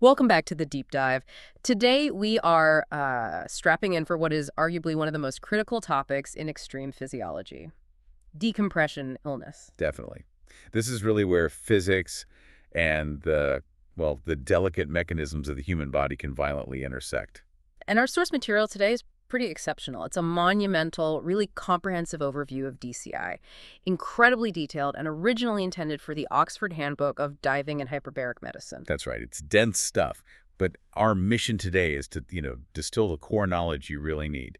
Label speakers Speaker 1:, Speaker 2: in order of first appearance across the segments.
Speaker 1: Welcome back to the deep dive. Today we are strapping in for what is arguably one of the most critical topics in extreme physiology, decompression illness.
Speaker 2: Definitely. This is really where physics and the delicate mechanisms of the human body can violently intersect.
Speaker 1: And our source material today is pretty exceptional. It's a monumental, really comprehensive overview of DCI, incredibly detailed and originally intended for the Oxford Handbook of Diving and Hyperbaric Medicine.
Speaker 2: That's right. It's dense stuff. But our mission today is to, distill the core knowledge you really need.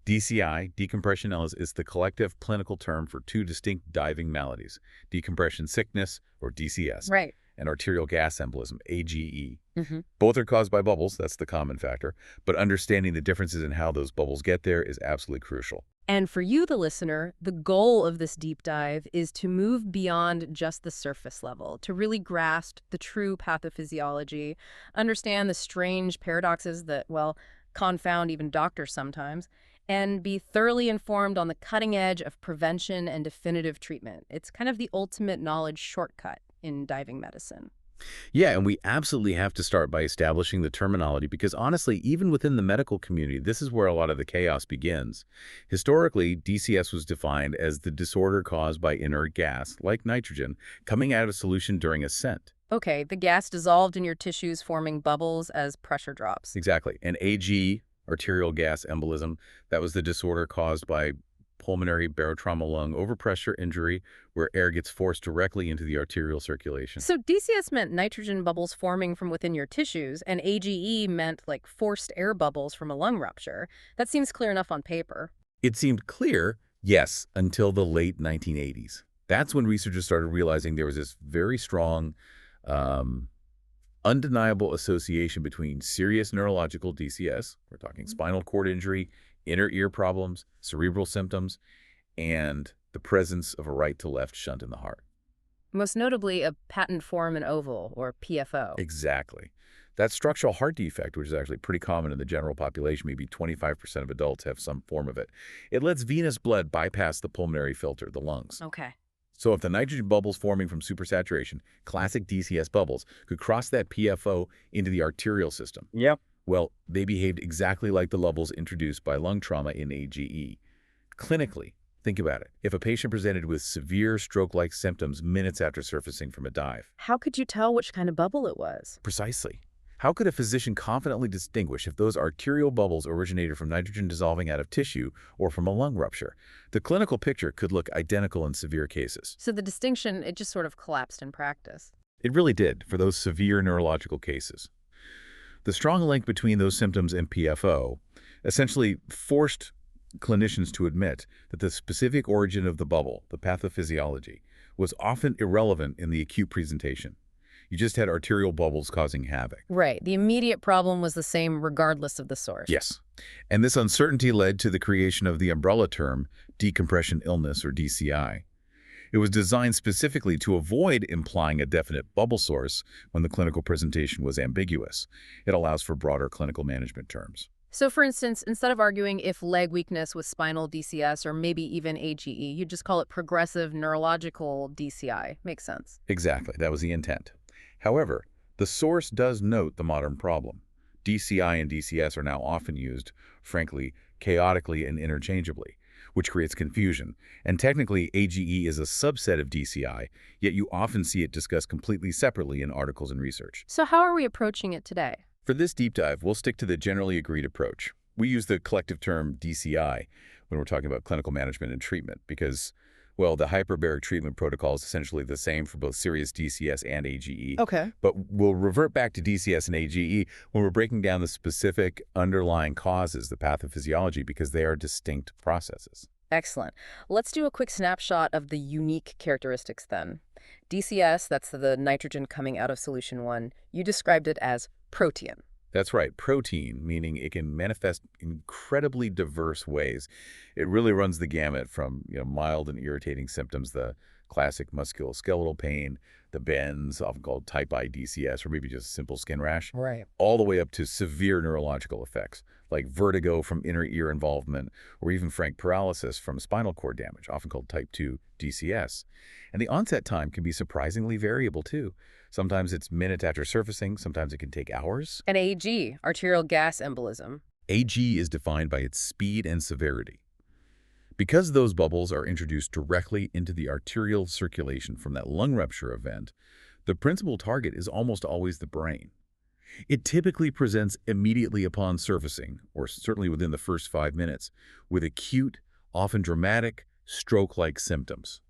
Speaker 2: DCI, decompression illness, is the collective clinical term for two distinct diving maladies, decompression sickness, or DCS,
Speaker 1: Right.
Speaker 2: and arterial gas embolism, AGE.
Speaker 1: hmm
Speaker 2: Both are caused by bubbles, that's the common factor, but understanding the differences in how those bubbles get there is absolutely crucial.
Speaker 1: And for you, the listener, the goal of this deep dive is to move beyond just the surface level, to really grasp the true pathophysiology, understand the strange paradoxes that, well, confound even doctors sometimes, and be thoroughly informed on the cutting edge of prevention and definitive treatment. It's kind of the ultimate knowledge shortcut in diving medicine.
Speaker 2: Yeah, and we absolutely have to start by establishing the terminology because honestly, even within the medical community, this is where a lot of the chaos begins. Historically, DCS was defined as the disorder caused by inert gas, like nitrogen, coming out of solution during ascent.
Speaker 1: Okay, the gas dissolved in your tissues forming bubbles as pressure drops.
Speaker 2: Exactly. And AG, arterial gas embolism, that was the disorder caused by pulmonary barotrauma lung overpressure injury where air gets forced directly into the arterial circulation.
Speaker 1: So DCS meant nitrogen bubbles forming from within your tissues, and AGE meant like forced air bubbles from a lung rupture. That seems clear enough on paper.
Speaker 2: It seemed clear, yes, until the late 1980s. That's when researchers started realizing there was this very strong, undeniable association between serious neurological DCS, we're talking spinal cord injury, inner ear problems, cerebral symptoms, and the presence of a right-to-left shunt in the heart.
Speaker 1: Most notably, a patent foramen ovale, or PFO.
Speaker 2: Exactly. That structural heart defect, which is actually pretty common in the general population, maybe 25% of adults have some form of it. It lets venous blood bypass the pulmonary filter, the lungs.
Speaker 1: Okay.
Speaker 2: So if the nitrogen bubbles forming from supersaturation, classic DCS bubbles, could cross that PFO into the arterial system.
Speaker 3: Yep.
Speaker 2: Well, they behaved exactly like the levels introduced by lung trauma in AGE. Clinically, think about it. If a patient presented with severe stroke-like symptoms minutes after surfacing from a dive.
Speaker 1: How could you tell which kind of bubble it was?
Speaker 2: Precisely. How could a physician confidently distinguish if those arterial bubbles originated from nitrogen dissolving out of tissue or from a lung rupture? The clinical picture could look identical in severe cases.
Speaker 1: So the distinction, it just sort of collapsed in practice.
Speaker 2: It really did for those severe neurological cases. The strong link between those symptoms and PFO essentially forced clinicians to admit that the specific origin of the bubble, the pathophysiology, was often irrelevant in the acute presentation. You just had arterial bubbles causing havoc.
Speaker 1: Right. The immediate problem was the same regardless of the source.
Speaker 2: Yes. And this uncertainty led to the creation of the umbrella term, decompression illness, or DCI. It was designed specifically to avoid implying a definite bubble source when the clinical presentation was ambiguous. It allows for broader clinical management terms.
Speaker 1: So for instance, instead of arguing if leg weakness was spinal DCS or maybe even AGE, you just call it progressive neurological DCI. Makes sense.
Speaker 2: Exactly. That was the intent. However, the source does note the modern problem. DCI and DCS are now often used, frankly, chaotically and interchangeably, which creates confusion. And technically, AGE is a subset of DCI, yet you often see it discussed completely separately in articles and research.
Speaker 1: So how are we approaching it today?
Speaker 2: For this deep dive, we'll stick to the generally agreed approach. We use the collective term DCI when we're talking about clinical management and treatment because, well, the hyperbaric treatment protocol is essentially the same for both serious DCS and AGE.
Speaker 1: Okay.
Speaker 2: But we'll revert back to DCS and AGE when we're breaking down the specific underlying causes, the pathophysiology, because they are distinct processes.
Speaker 1: Excellent. Let's do a quick snapshot of the unique characteristics then. DCS, that's the nitrogen coming out of solution 1, you described it as protean.
Speaker 2: That's right, protein, meaning it can manifest in incredibly diverse ways. It really runs the gamut from mild and irritating symptoms, the classic musculoskeletal pain, the bends, often called type I DCS, or maybe just a simple skin rash,
Speaker 1: Right.
Speaker 2: all the way up to severe neurological effects, like vertigo from inner ear involvement, or even frank paralysis from spinal cord damage, often called type 2 DCS. And the onset time can be surprisingly variable, too. Sometimes it's minutes after surfacing, sometimes it can take hours.
Speaker 1: And AG, arterial gas embolism.
Speaker 2: AG is defined by its speed and severity. Because those bubbles are introduced directly into the arterial circulation from that lung rupture event, the principal target is almost always the brain. It typically presents immediately upon surfacing, or certainly within the first 5 minutes, with acute, often dramatic, stroke-like symptoms.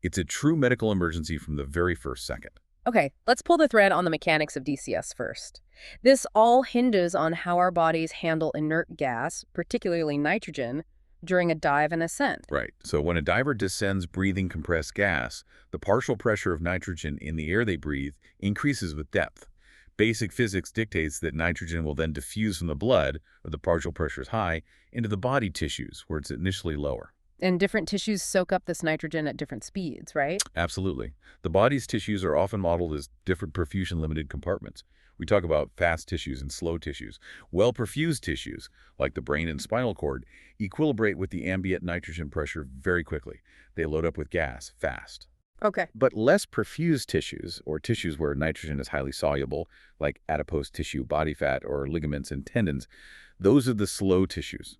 Speaker 2: It's a true medical emergency from the very first second.
Speaker 1: Okay, let's pull the thread on the mechanics of DCS first. This all hinges on how our bodies handle inert gas, particularly nitrogen, during a dive and ascent.
Speaker 2: Right. So when a diver descends breathing compressed gas, the partial pressure of nitrogen in the air they breathe increases with depth. Basic physics dictates that nitrogen will then diffuse from the blood, where the partial pressure is high, into the body tissues, where it's initially lower.
Speaker 1: And different tissues soak up this nitrogen at different speeds, right?
Speaker 2: Absolutely. The body's tissues are often modeled as different perfusion-limited compartments. We talk about fast tissues and slow tissues. Well-perfused tissues, like the brain and spinal cord, equilibrate with the ambient nitrogen pressure very quickly. They load up with gas fast.
Speaker 1: Okay.
Speaker 2: But less perfused tissues, or tissues where nitrogen is highly soluble, like adipose tissue, body fat, or ligaments and tendons, those are the slow tissues.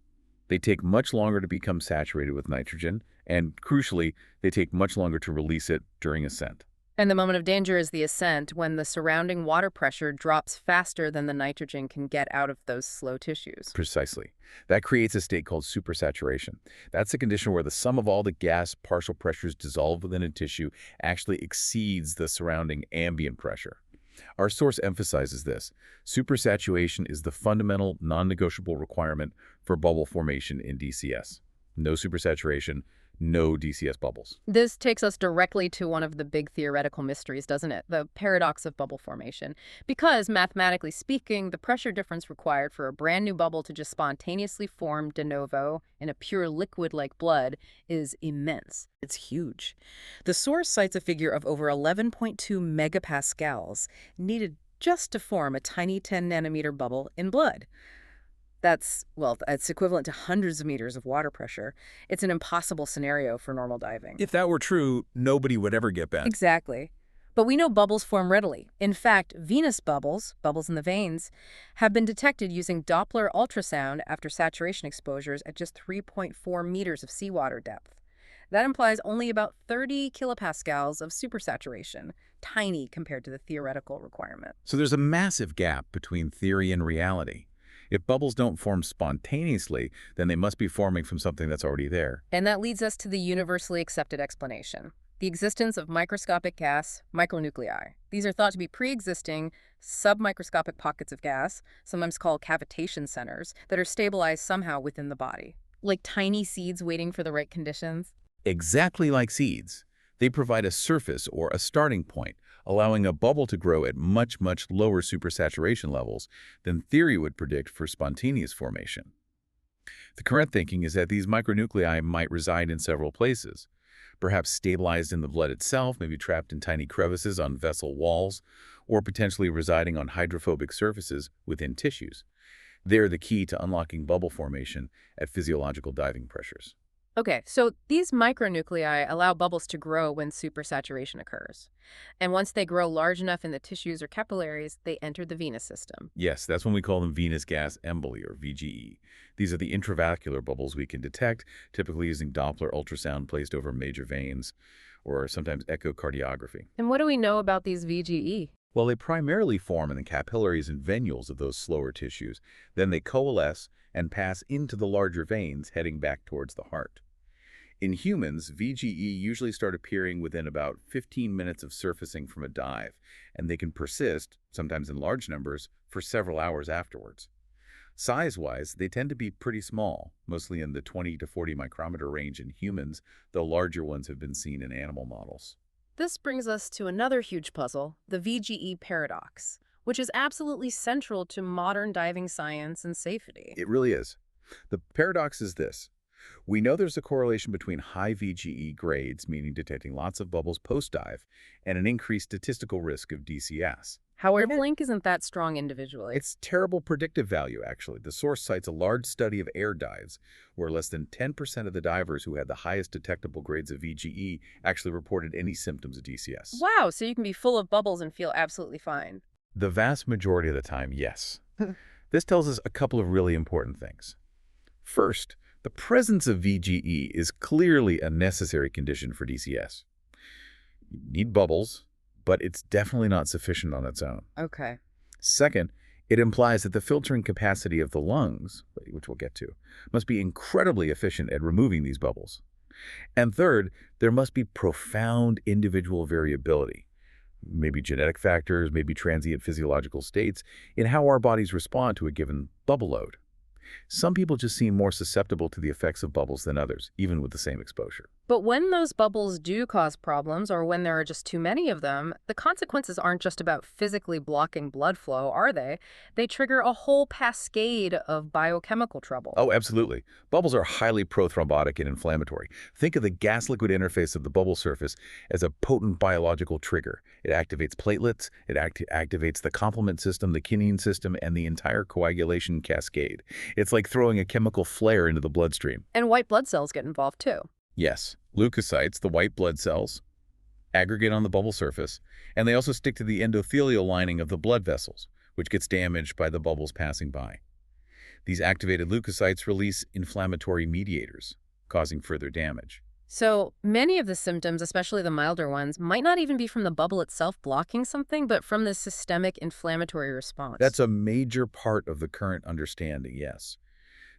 Speaker 2: They take much longer to become saturated with nitrogen, and crucially, they take much longer to release it during ascent.
Speaker 1: And the moment of danger is the ascent, when the surrounding water pressure drops faster than the nitrogen can get out of those slow tissues.
Speaker 2: Precisely. That creates a state called supersaturation. That's a condition where the sum of all the gas partial pressures dissolved within a tissue actually exceeds the surrounding ambient pressure. Our source emphasizes this. Supersaturation is the fundamental, non-negotiable requirement for bubble formation in DCS. No supersaturation, no DCS bubbles.
Speaker 1: This takes us directly to one of the big theoretical mysteries, doesn't it? The paradox of bubble formation. Because, mathematically speaking, the pressure difference required for a brand new bubble to just spontaneously form de novo in a pure liquid like blood is immense. It's huge. The source cites a figure of over 11.2 megapascals needed just to form a tiny 10-nanometer bubble in blood. That's equivalent to hundreds of meters of water pressure. It's an impossible scenario for normal diving.
Speaker 3: If that were true, nobody would ever get bent.
Speaker 1: Exactly. But we know bubbles form readily. In fact, venous bubbles, bubbles in the veins, have been detected using Doppler ultrasound after saturation exposures at just 3.4 meters of seawater depth. That implies only about 30 kilopascals of supersaturation, tiny compared to the theoretical requirement.
Speaker 2: So there's a massive gap between theory and reality. If bubbles don't form spontaneously, then they must be forming from something that's already there.
Speaker 1: And that leads us to the universally accepted explanation: the existence of microscopic gas, micronuclei. These are thought to be pre-existing, submicroscopic pockets of gas, sometimes called cavitation centers, that are stabilized somehow within the body. Like tiny seeds waiting for the right conditions.
Speaker 2: Exactly like seeds, they provide a surface or a starting point, allowing a bubble to grow at much, much lower supersaturation levels than theory would predict for spontaneous formation. The current thinking is that these micronuclei might reside in several places, perhaps stabilized in the blood itself, maybe trapped in tiny crevices on vessel walls, or potentially residing on hydrophobic surfaces within tissues. They're the key to unlocking bubble formation at physiological diving pressures.
Speaker 1: Okay, so these micronuclei allow bubbles to grow when supersaturation occurs. And once they grow large enough in the tissues or capillaries, they enter the venous system.
Speaker 2: Yes, that's when we call them venous gas emboli, or VGE. These are the intravascular bubbles we can detect, typically using Doppler ultrasound placed over major veins, or sometimes echocardiography.
Speaker 1: And what do we know about these VGE?
Speaker 2: Well, they primarily form in the capillaries and venules of those slower tissues. Then they coalesce and pass into the larger veins, heading back towards the heart. In humans, VGE usually start appearing within about 15 minutes of surfacing from a dive, and they can persist, sometimes in large numbers, for several hours afterwards. Size-wise, they tend to be pretty small, mostly in the 20 to 40 micrometer range in humans, though larger ones have been seen in animal models.
Speaker 1: This brings us to another huge puzzle, the VGE paradox, which is absolutely central to modern diving science and safety.
Speaker 2: It really is. The paradox is this. We know there's a correlation between high VGE grades, meaning detecting lots of bubbles post-dive, and an increased statistical risk of DCS.
Speaker 1: However, the link isn't that strong individually.
Speaker 2: It's terrible predictive value, actually. The source cites a large study of air dives, where less than 10% of the divers who had the highest detectable grades of VGE actually reported any symptoms of DCS.
Speaker 1: Wow, so you can be full of bubbles and feel absolutely fine.
Speaker 2: The vast majority of the time, yes. This tells us a couple of really important things. First, the presence of VGE is clearly a necessary condition for DCS. You need bubbles, but it's definitely not sufficient on its own.
Speaker 1: Okay.
Speaker 2: Second, it implies that the filtering capacity of the lungs, which we'll get to, must be incredibly efficient at removing these bubbles. And third, there must be profound individual variability, maybe genetic factors, maybe transient physiological states, in how our bodies respond to a given bubble load. Some people just seem more susceptible to the effects of bubbles than others, even with the same exposure.
Speaker 1: But when those bubbles do cause problems, or when there are just too many of them, the consequences aren't just about physically blocking blood flow, are they? They trigger a whole cascade of biochemical trouble.
Speaker 2: Oh, absolutely. Bubbles are highly prothrombotic and inflammatory. Think of the gas-liquid interface of the bubble surface as a potent biological trigger. It activates platelets, it activates the complement system, the kinase system, and the entire coagulation cascade. It's like throwing a chemical flare into the bloodstream.
Speaker 1: And white blood cells get involved too.
Speaker 2: Yes, leukocytes, the white blood cells, aggregate on the bubble surface, and they also stick to the endothelial lining of the blood vessels, which gets damaged by the bubbles passing by. These activated leukocytes release inflammatory mediators, causing further damage.
Speaker 1: So many of the symptoms, especially the milder ones, might not even be from the bubble itself blocking something, but from the systemic inflammatory response.
Speaker 2: That's a major part of the current understanding, yes.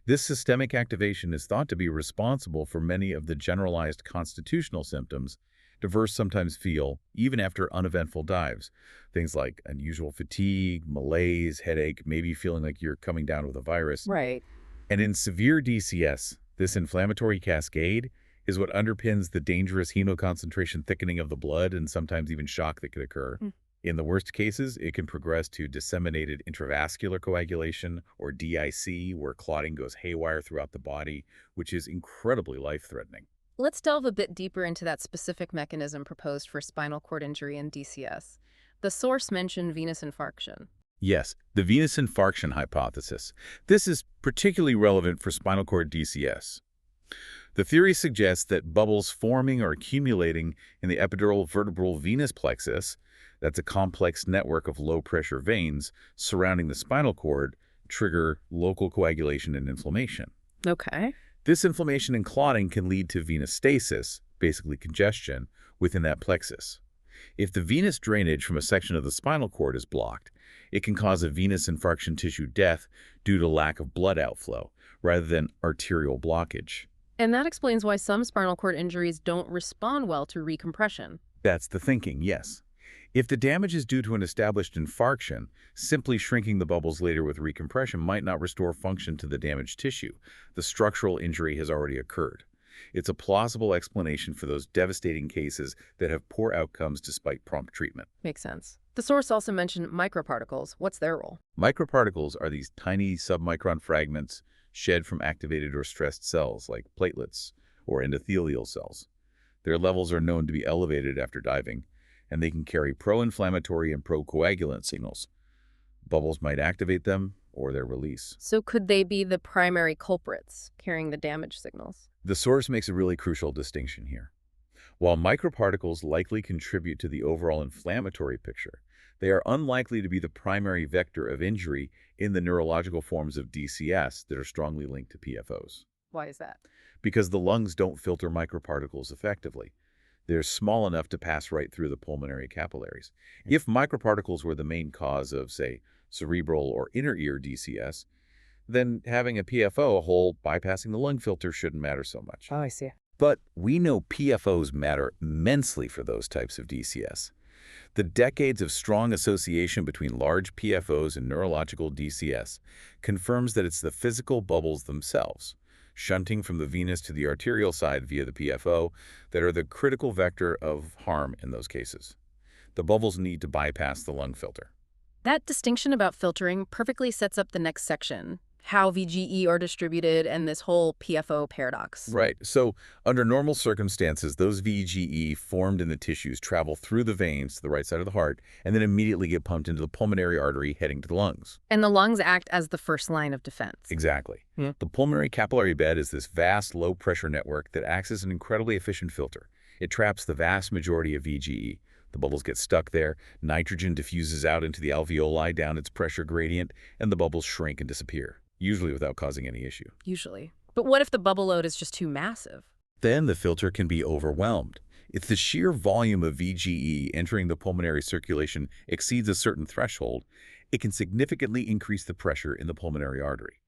Speaker 2: This systemic activation is thought to be responsible for many of the generalized constitutional symptoms divers sometimes feel, even after uneventful dives. Things like unusual fatigue, malaise, headache, maybe feeling like you're coming down with a virus.
Speaker 1: Right.
Speaker 2: And in severe DCS, this inflammatory cascade is what underpins the dangerous henoconcentration thickening of the blood and sometimes even shock that could occur. In the worst cases, it can progress to disseminated intravascular coagulation, or DIC, where clotting goes haywire throughout the body, which is incredibly life-threatening.
Speaker 1: Let's delve a bit deeper into that specific mechanism proposed for spinal cord injury and DCS. The source mentioned venous infarction.
Speaker 2: Yes, the venous infarction hypothesis. This is particularly relevant for spinal cord DCS. The theory suggests that bubbles forming or accumulating in the epidural vertebral venous plexus, that's a complex network of low-pressure veins surrounding the spinal cord, trigger local coagulation and inflammation.
Speaker 1: Okay.
Speaker 2: This inflammation and clotting can lead to venous stasis, basically congestion, within that plexus. If the venous drainage from a section of the spinal cord is blocked, it can cause a venous infarction tissue death due to lack of blood outflow, rather than arterial blockage.
Speaker 1: And that explains why some spinal cord injuries don't respond well to recompression.
Speaker 2: That's the thinking, yes. If the damage is due to an established infarction, simply shrinking the bubbles later with recompression might not restore function to the damaged tissue. The structural injury has already occurred. It's a plausible explanation for those devastating cases that have poor outcomes despite prompt treatment.
Speaker 1: Makes sense. The source also mentioned microparticles. What's their role?
Speaker 2: Microparticles are these tiny submicron fragments shed from activated or stressed cells like platelets or endothelial cells. Their levels are known to be elevated after diving, and they can carry pro-inflammatory and pro-coagulant signals. Bubbles might activate them or their release.
Speaker 1: So could they be the primary culprits carrying the damage signals?
Speaker 2: The source makes a really crucial distinction here. While microparticles likely contribute to the overall inflammatory picture, they are unlikely to be the primary vector of injury in the neurological forms of DCS that are strongly linked to PFOs.
Speaker 1: Why is that?
Speaker 2: Because the lungs don't filter microparticles effectively. They're small enough to pass right through the pulmonary capillaries. If microparticles were the main cause of, say, cerebral or inner ear DCS, then having a PFO hole bypassing the lung filter shouldn't matter so much.
Speaker 1: Oh, I see.
Speaker 2: But we know PFOs matter immensely for those types of DCS. The decades of strong association between large PFOs and neurological DCS confirms that it's the physical bubbles themselves, shunting from the venous to the arterial side via the PFO, that are the critical vector of harm in those cases. The bubbles need to bypass the lung filter.
Speaker 1: That distinction about filtering perfectly sets up the next section, how VGE are distributed and this whole PFO paradox.
Speaker 2: Right. So under normal circumstances, those VGE formed in the tissues travel through the veins to the right side of the heart and then immediately get pumped into the pulmonary artery heading to the lungs.
Speaker 1: And the lungs act as the first line of defense.
Speaker 2: Exactly.
Speaker 1: Yeah.
Speaker 2: The pulmonary capillary bed is this vast low-pressure network that acts as an incredibly efficient filter. It traps the vast majority of VGE. The bubbles get stuck there, nitrogen diffuses out into the alveoli down its pressure gradient, and the bubbles shrink and disappear, usually without causing any issue.
Speaker 1: Usually. But what if the bubble load is just too massive?
Speaker 2: Then the filter can be overwhelmed. If the sheer volume of VGE entering the pulmonary circulation exceeds a certain threshold, it can significantly increase the pressure in the pulmonary artery.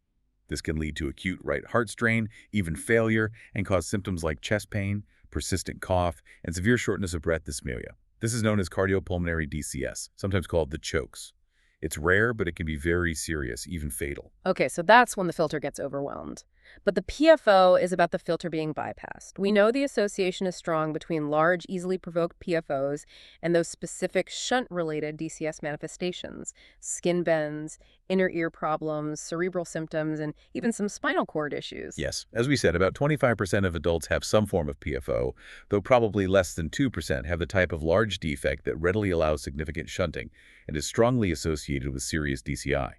Speaker 2: This can lead to acute right heart strain, even failure, and cause symptoms like chest pain, persistent cough, and severe shortness of breath dyspnea. This is known as cardiopulmonary DCS, sometimes called the chokes. It's rare, but it can be very serious, even fatal.
Speaker 1: Okay, so that's when the filter gets overwhelmed. But the PFO is about the filter being bypassed. We know the association is strong between large, easily provoked PFOs and those specific shunt-related DCS manifestations, skin bends, inner ear problems, cerebral symptoms, and even some spinal cord issues.
Speaker 2: Yes, as we said, about 25% of adults have some form of PFO, though probably less than 2% have the type of large defect that readily allows significant shunting and is strongly associated with serious DCI.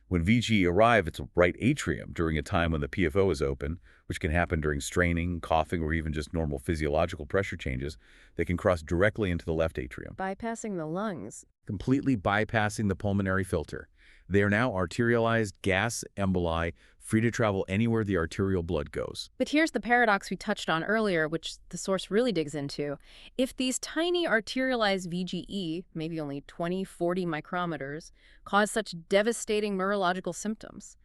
Speaker 2: When VGE arrive at the right atrium during a time when the PFO is open, which can happen during straining, coughing, or even just normal physiological pressure changes, they can cross directly into the left atrium,
Speaker 1: Bypassing the lungs.
Speaker 2: completely bypassing the pulmonary filter. They are now arterialized gas emboli, free to travel anywhere the arterial blood goes.
Speaker 1: But here's the paradox we touched on earlier, which the source really digs into. If these tiny arterialized VGE, maybe only 20, 40 micrometers, cause such devastating neurological symptoms,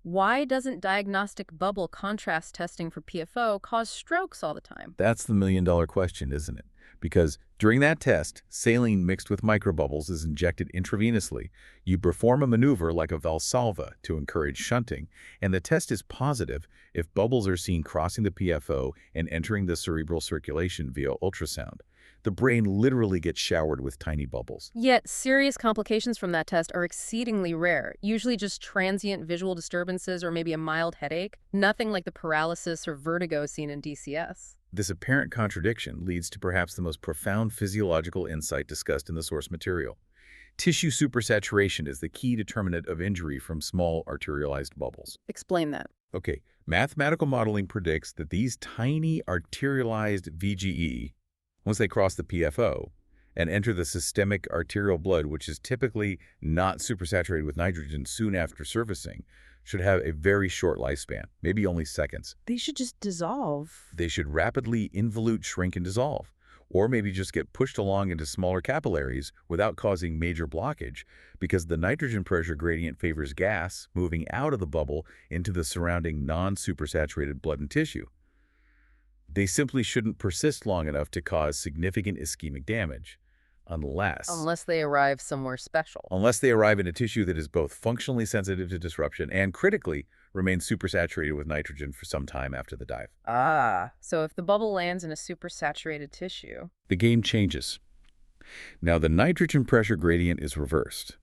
Speaker 1: why doesn't diagnostic bubble contrast testing for PFO cause strokes all the time?
Speaker 2: That's the million-dollar question, isn't it? Because during that test, saline mixed with microbubbles is injected intravenously. You perform a maneuver like a Valsalva to encourage shunting, and the test is positive if bubbles are seen crossing the PFO and entering the cerebral circulation via ultrasound. The brain literally gets showered with tiny bubbles.
Speaker 1: Yet, serious complications from that test are exceedingly rare, usually just transient visual disturbances or maybe a mild headache, nothing like the paralysis or vertigo seen in DCS.
Speaker 2: This apparent contradiction leads to perhaps the most profound physiological insight discussed in the source material. Tissue supersaturation is the key determinant of injury from small arterialized bubbles.
Speaker 1: Explain that.
Speaker 2: Okay, mathematical modeling predicts that these tiny arterialized VGE, once they cross the PFO and enter the systemic arterial blood, which is typically not supersaturated with nitrogen soon after surfacing, should have a very short lifespan, maybe only seconds.
Speaker 1: They should just dissolve.
Speaker 2: They should rapidly involute, shrink, and dissolve, or maybe just get pushed along into smaller capillaries without causing major blockage, because the nitrogen pressure gradient favors gas moving out of the bubble into the surrounding non-supersaturated blood and tissue. They simply shouldn't persist long enough to cause significant ischemic damage, unless
Speaker 1: they arrive somewhere special.
Speaker 2: unless they arrive in a tissue that is both functionally sensitive to disruption and, critically, remains supersaturated with nitrogen for some time after the dive.
Speaker 1: So if the bubble lands in a supersaturated tissue.
Speaker 2: The game changes. Now the nitrogen pressure gradient is reversed.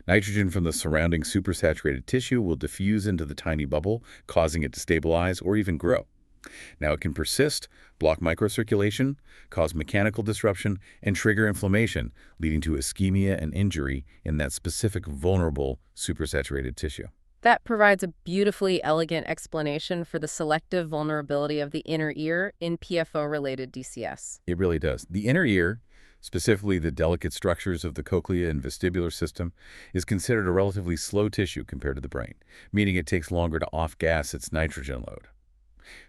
Speaker 2: Nitrogen from the surrounding supersaturated tissue will diffuse into the tiny bubble, causing it to stabilize or even grow. Now it can persist, block microcirculation, cause mechanical disruption, and trigger inflammation, leading to ischemia and injury in that specific vulnerable supersaturated tissue.
Speaker 1: That provides a beautifully elegant explanation for the selective vulnerability of the inner ear in PFO-related DCS.
Speaker 2: It really does. The inner ear, specifically the delicate structures of the cochlea and vestibular system, is considered a relatively slow tissue compared to the brain, meaning it takes longer to off-gas its nitrogen load.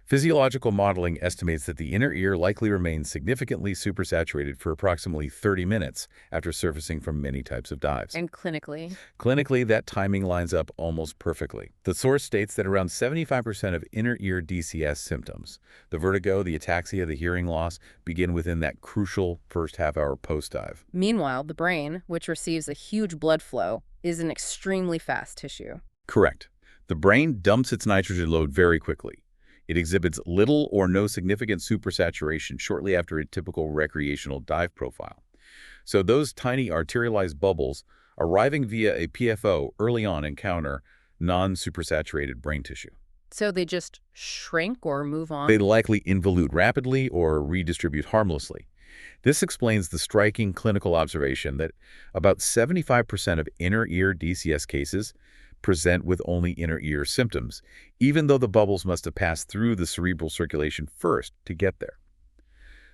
Speaker 2: Physiological modeling estimates that the inner ear likely remains significantly supersaturated for approximately 30 minutes after surfacing from many types of dives.
Speaker 1: And clinically?
Speaker 2: Clinically, that timing lines up almost perfectly. The source states that around 75% of inner ear DCS symptoms, the vertigo, the ataxia, the hearing loss, begin within that crucial first half-hour post-dive.
Speaker 1: Meanwhile, the brain, which receives a huge blood flow, is an extremely fast tissue.
Speaker 2: Correct. The brain dumps its nitrogen load very quickly. It exhibits little or no significant supersaturation shortly after a typical recreational dive profile. So those tiny arterialized bubbles arriving via a PFO early on encounter non-supersaturated brain tissue.
Speaker 1: So they just shrink or move on?
Speaker 2: They likely involute rapidly or redistribute harmlessly. This explains the striking clinical observation that about 75% of inner ear DCS cases present with only inner ear symptoms, even though the bubbles must have passed through the cerebral circulation first to get there.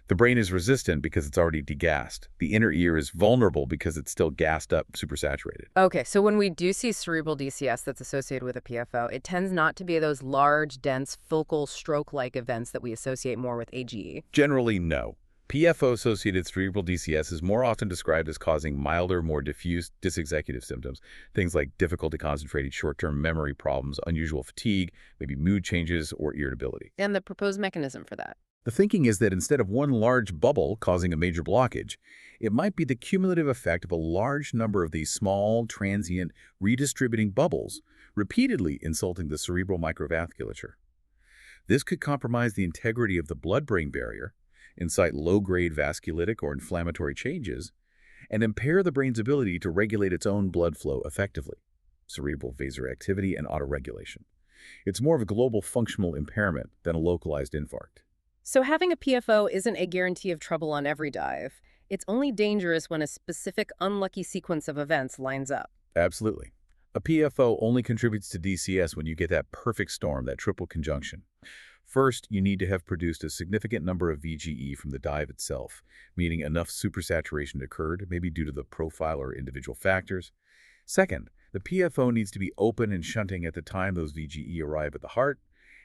Speaker 2: The brain is resistant because it's already degassed. The inner ear is vulnerable because it's still gassed up, supersaturated.
Speaker 1: Okay, so when we do see cerebral DCS that's associated with a PFO, it tends not to be those large, dense, focal stroke-like events that we associate more with AGE.
Speaker 2: Generally, no. PFO-associated cerebral DCS is more often described as causing milder, more diffuse dysexecutive symptoms, things like difficulty concentrating, short-term memory problems, unusual fatigue, maybe mood changes, or irritability.
Speaker 1: And the proposed mechanism for that?
Speaker 2: The thinking is that instead of one large bubble causing a major blockage, it might be the cumulative effect of a large number of these small, transient, redistributing bubbles, repeatedly insulting the cerebral microvasculature. This could compromise the integrity of the blood-brain barrier, incite low-grade vasculitic or inflammatory changes, and impair the brain's ability to regulate its own blood flow effectively, cerebral vasoactivity and autoregulation. It's more of a global functional impairment than a localized infarct.
Speaker 1: So having a PFO isn't a guarantee of trouble on every dive. It's only dangerous when a specific unlucky sequence of events lines up.
Speaker 2: Absolutely. A PFO only contributes to DCS when you get that perfect storm, that triple conjunction. First, you need to have produced a significant number of VGE from the dive itself, meaning enough supersaturation occurred, maybe due to the profile or individual factors. Second, the PFO needs to be open and shunting at the time those VGE arrive at the heart.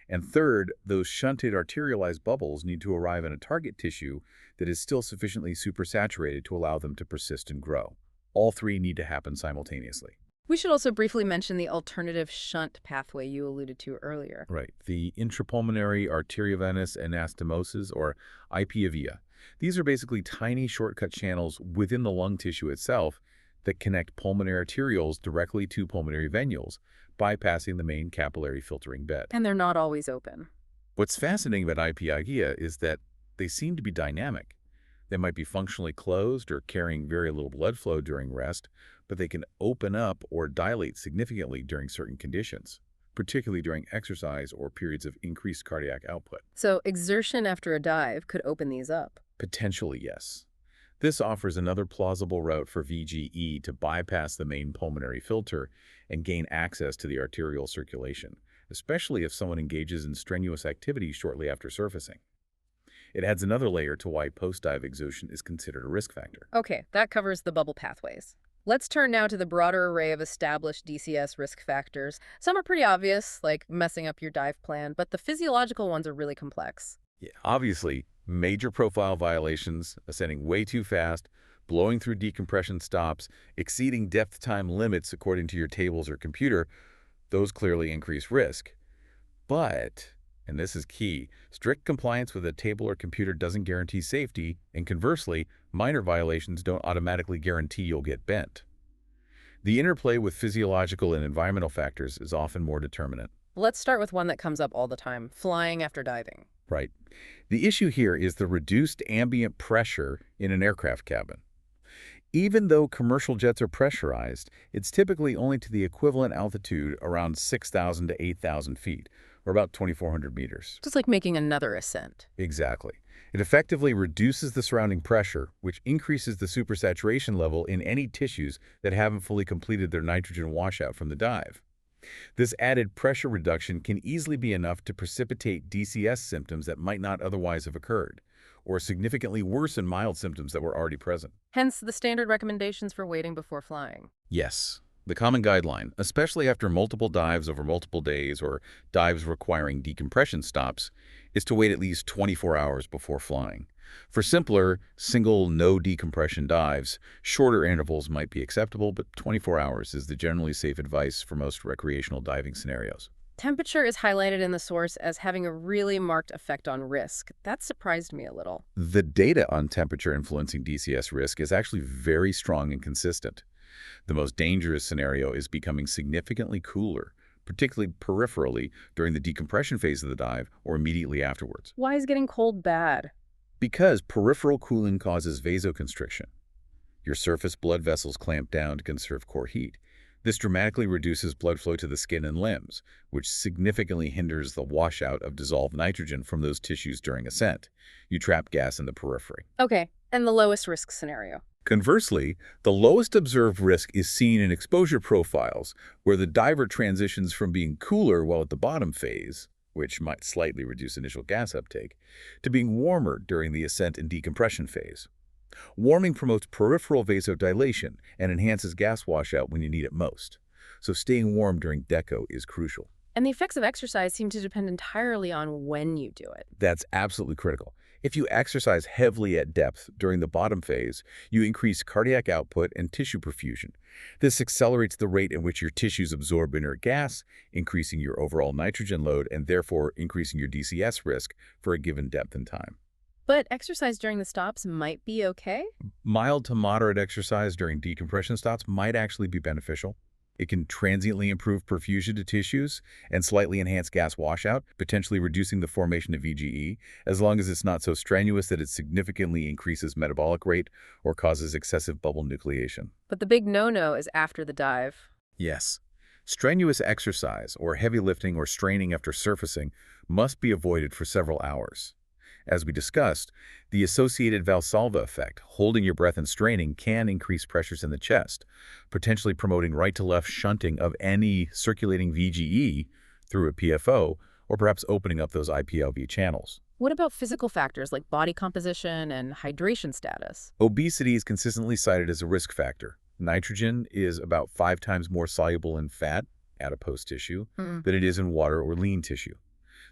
Speaker 2: And third, those shunted arterialized bubbles need to arrive in a target tissue that is still sufficiently supersaturated to allow them to persist and grow. All three need to happen simultaneously.
Speaker 1: We should also briefly mention the alternative shunt pathway you alluded to earlier.
Speaker 2: Right. The intrapulmonary arteriovenous anastomosis, or IPAVIA. These are basically tiny shortcut channels within the lung tissue itself that connect pulmonary arterioles directly to pulmonary venules, bypassing the main capillary filtering bed.
Speaker 1: And they're not always open.
Speaker 2: What's fascinating about IPAVIA is that they seem to be dynamic. They might be functionally closed or carrying very little blood flow during rest, but they can open up or dilate significantly during certain conditions, particularly during exercise or periods of increased cardiac output.
Speaker 1: So exertion after a dive could open these up.
Speaker 2: Potentially, yes. This offers another plausible route for VGE to bypass the main pulmonary filter and gain access to the arterial circulation, especially if someone engages in strenuous activity shortly after surfacing. It adds another layer to why post-dive exertion is considered a risk factor.
Speaker 1: Okay, that covers the bubble pathways. Let's turn now to the broader array of established DCS risk factors. Some are pretty obvious, like messing up your dive plan, but the physiological ones are really complex.
Speaker 2: Yeah, obviously, major profile violations, ascending way too fast, blowing through decompression stops, exceeding depth time limits according to your tables or computer, those clearly increase risk. But, and this is key, strict compliance with a table or computer doesn't guarantee safety, and conversely, minor violations don't automatically guarantee you'll get bent. The interplay with physiological and environmental factors is often more determinant.
Speaker 1: Let's start with one that comes up all the time, flying after diving.
Speaker 2: Right. The issue here is the reduced ambient pressure in an aircraft cabin. Even though commercial jets are pressurized, it's typically only to the equivalent altitude around 6,000 to 8,000 feet, or about 2,400 meters.
Speaker 1: Just like making another ascent.
Speaker 2: Exactly. It effectively reduces the surrounding pressure, which increases the supersaturation level in any tissues that haven't fully completed their nitrogen washout from the dive. This added pressure reduction can easily be enough to precipitate DCS symptoms that might not otherwise have occurred, or significantly worsen mild symptoms that were already present.
Speaker 1: Hence the standard recommendations for waiting before flying.
Speaker 2: Yes. The common guideline, especially after multiple dives over multiple days or dives requiring decompression stops, is to wait at least 24 hours before flying. For simpler, single no-decompression dives, shorter intervals might be acceptable, but 24 hours is the generally safe advice for most recreational diving scenarios.
Speaker 1: Temperature is highlighted in the source as having a really marked effect on risk. That surprised me a little.
Speaker 2: The data on temperature influencing DCS risk is actually very strong and consistent. The most dangerous scenario is becoming significantly cooler, particularly peripherally during the decompression phase of the dive or immediately afterwards.
Speaker 1: Why is getting cold bad?
Speaker 2: Because peripheral cooling causes vasoconstriction. Your surface blood vessels clamp down to conserve core heat. This dramatically reduces blood flow to the skin and limbs, which significantly hinders the washout of dissolved nitrogen from those tissues during ascent. You trap gas in the periphery.
Speaker 1: Okay, and the lowest risk scenario.
Speaker 2: Conversely, the lowest observed risk is seen in exposure profiles, where the diver transitions from being cooler while at the bottom phase, which might slightly reduce initial gas uptake, to being warmer during the ascent and decompression phase. Warming promotes peripheral vasodilation and enhances gas washout when you need it most. So staying warm during deco is crucial.
Speaker 1: And the effects of exercise seem to depend entirely on when you do it.
Speaker 2: That's absolutely critical. If you exercise heavily at depth during the bottom phase, you increase cardiac output and tissue perfusion. This accelerates the rate in which your tissues absorb inert gas, increasing your overall nitrogen load and therefore increasing your DCS risk for a given depth and time.
Speaker 1: But exercise during the stops might be okay?
Speaker 2: Mild to moderate exercise during decompression stops might actually be beneficial. It can transiently improve perfusion to tissues and slightly enhance gas washout, potentially reducing the formation of VGE, as long as it's not so strenuous that it significantly increases metabolic rate or causes excessive bubble nucleation.
Speaker 1: But the big no-no is after the dive.
Speaker 2: Yes. Strenuous exercise, or heavy lifting or straining after surfacing, must be avoided for several hours. As we discussed, the associated Valsalva effect, holding your breath and straining, can increase pressures in the chest, potentially promoting right-to-left shunting of any circulating VGE through a PFO, or perhaps opening up those IPLV channels.
Speaker 1: What about physical factors like body composition and hydration status?
Speaker 2: Obesity is consistently cited as a risk factor. Nitrogen is about 5 times more soluble in fat, adipose tissue, than it is in water or lean tissue.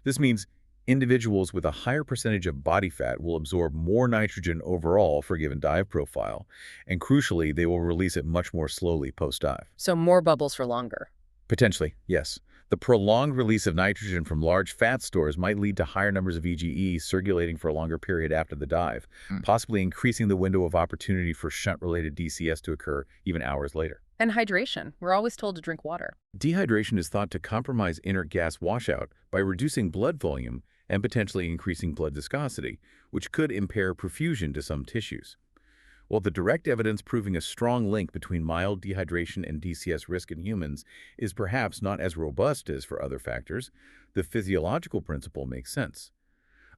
Speaker 2: This means individuals with a higher percentage of body fat will absorb more nitrogen overall for a given dive profile, and crucially, they will release it much more slowly post-dive.
Speaker 1: So more bubbles for longer.
Speaker 2: Potentially, yes. The prolonged release of nitrogen from large fat stores might lead to higher numbers of EGE circulating for a longer period after the dive, possibly increasing the window of opportunity for shunt-related DCS to occur even hours later.
Speaker 1: And hydration. We're always told to drink water.
Speaker 2: Dehydration is thought to compromise inert gas washout by reducing blood volume and potentially increasing blood viscosity, which could impair perfusion to some tissues. While the direct evidence proving a strong link between mild dehydration and DCS risk in humans is perhaps not as robust as for other factors, the physiological principle makes sense.